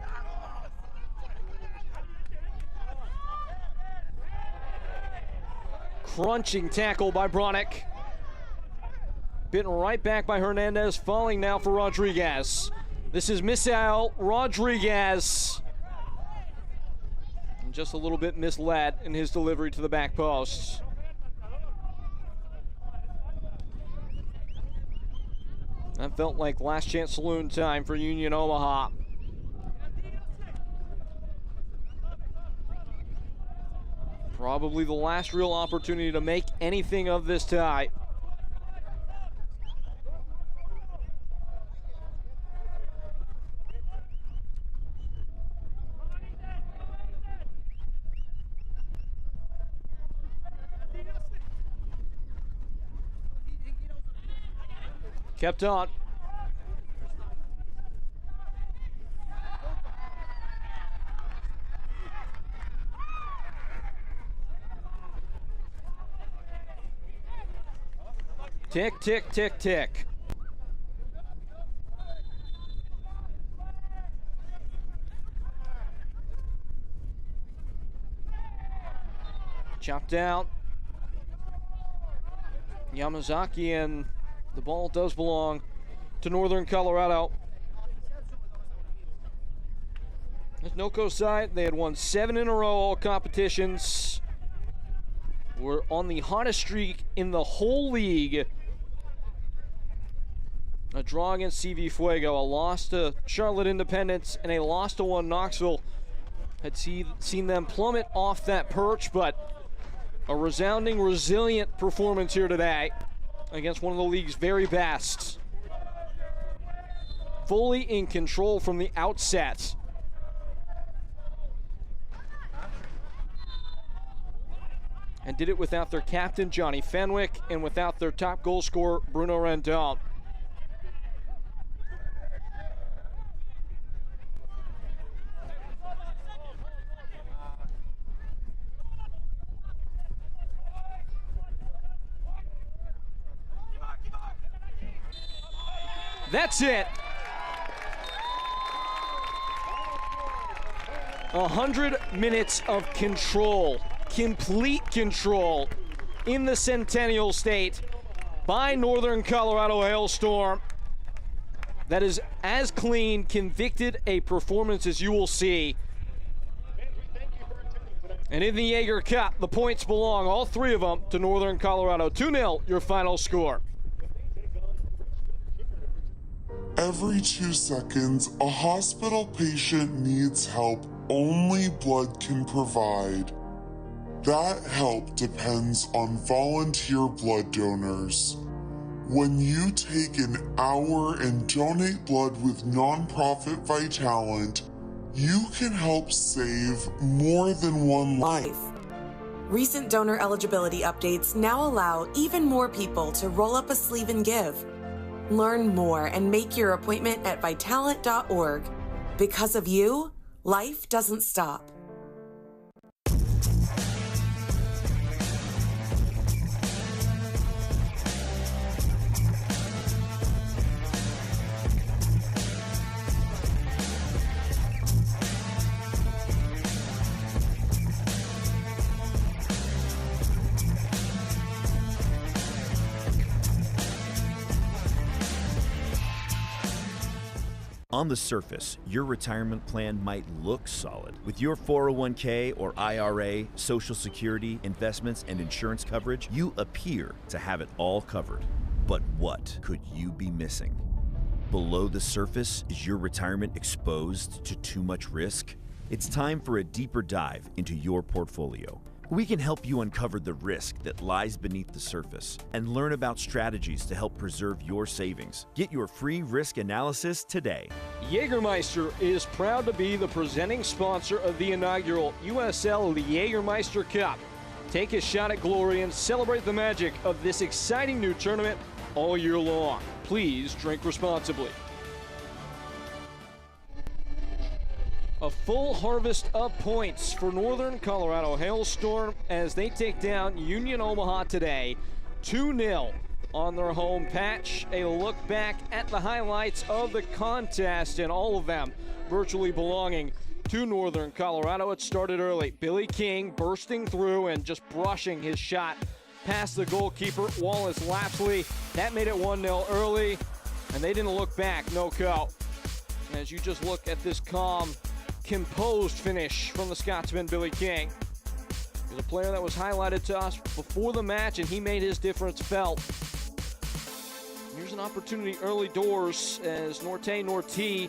Speaker 1: Crunching tackle by Bronick. Bitten right back by Hernandez, falling now for Rodriguez. This is Misael Rodriguez. And just a little bit misled in his delivery to the back post. That felt like last chance saloon time for Union Omaha. Probably the last real opportunity to make anything of this tie. Kept on. Tick, tick, tick, tick. Chopped out. Yamazaki, and the ball does belong to Northern Colorado. This NOCO side, they had won 7 in a row, all competitions. We're on the hottest streak in the whole league. A draw against CV Fuego, a loss to Charlotte Independence, and a loss to 1 Knoxville. Had seen them plummet off that perch, but a resounding, resilient performance here today against one of the league's very best. Fully in control from the outset. And did it without their captain, Johnny Fenwick, and without their top goal scorer, Bruno Rendon. That's it. 100 minutes of control, complete control in the Centennial State by Northern Colorado Hailstorm. That is as clean, convicted a performance as you will see. And in the Jaeger Cup, the points belong, all 3 of them, to Northern Colorado. 2-0, your final score.
Speaker 16: Every 2 seconds, a hospital patient needs help only blood can provide. That help depends on volunteer blood donors. When you take an hour and donate blood with nonprofit Vitalant, you can help save more than 1 life.
Speaker 15: Recent donor eligibility updates now allow even more people to roll up a sleeve and give. Learn more and make your appointment at Vitalant.org. Because of you, life doesn't stop.
Speaker 14: On the surface, your retirement plan might look solid. With your 401k or IRA, Social Security, investments, and insurance coverage, you appear to have it all covered. But what could you be missing? Below the surface, is your retirement exposed to too much risk? It's time for a deeper dive into your portfolio. We can help you uncover the risk that lies beneath the surface and learn about strategies to help preserve your savings. Get your free risk analysis today.
Speaker 1: Jägermeister is proud to be the presenting sponsor of the inaugural USL Jägermeister Cup. Take a shot at glory and celebrate the magic of this exciting new tournament all year long. Please drink responsibly. A full harvest of points for Northern Colorado Hailstorm as they take down Union Omaha today, 2-0 on their home patch. A look back at the highlights of the contest, and all of them virtually belonging to Northern Colorado. It started early. Billy King bursting through and just brushing his shot past the goalkeeper, Wallace Lapsley. That made it 1-0 early, and they didn't look back, no-co. As you just look at this calm, composed finish from the Scotsman Billy King. He's a player that was highlighted to us before the match, and he made his difference felt. Here's an opportunity early doors as Norte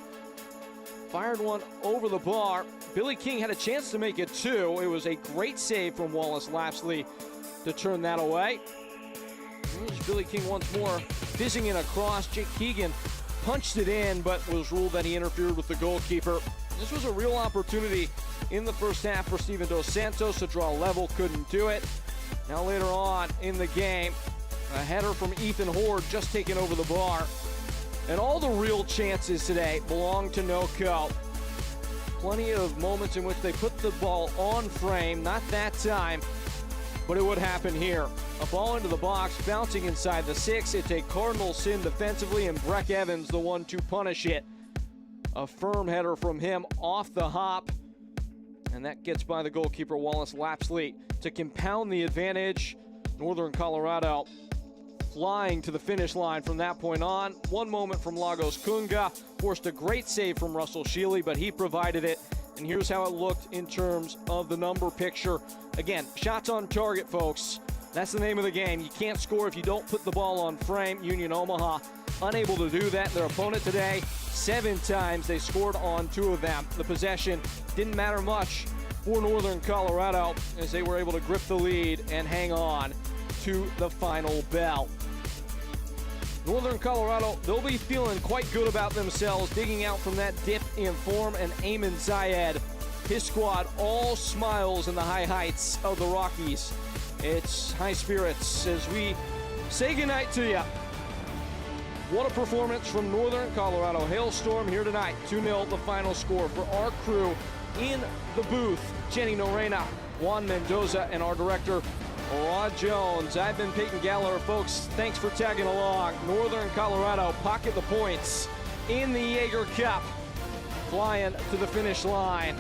Speaker 1: fired one over the bar. Billy King had a chance to make it two. It was a great save from Wallace Lapsley to turn that away. Here's Billy King once more, fizzing in across. Jake Keegan punched it in, but was ruled that he interfered with the goalkeeper. This was a real opportunity in the first half for Steven Dos Santos to draw level, couldn't do it. Now later on in the game, a header from Ethan Horde just taken over the bar. And all the real chances today belong to NoCo. Plenty of moments in which they put the ball on frame, not that time, but it would happen here. A ball into the box, bouncing inside the 6. It's a cardinal sin defensively, and Breck Evans the one to punish it. A firm header from him off the hop, and that gets by the goalkeeper Wallace Lapsley to compound the advantage. Northern Colorado flying to the finish line from that point on. One moment from Lagos Kunga, forced a great save from Russell Shealy, but he provided it. And here's how it looked in terms of the number picture. Again, shots on target, folks. That's the name of the game. You can't score if you don't put the ball on frame. Union Omaha unable to do that. Their opponent today, 7 times. They scored on 2 of them. The possession didn't matter much for Northern Colorado as they were able to grip the lead and hang on to the final bell. Northern Colorado, they'll be feeling quite good about themselves, digging out from that dip in form, and Ayman Zayed, his squad, all smiles in the high heights of the Rockies. It's high spirits as we say goodnight to you. What a performance from Northern Colorado. Hailstorm here tonight, 2-0 the final score. For our crew in the booth, Jenny Norena, Juan Mendoza, and our director, Rod Jones. I've been Peyton Gallagher, folks. Thanks for tagging along. Northern Colorado pocket the points in the Jaeger Cup, flying to the finish line.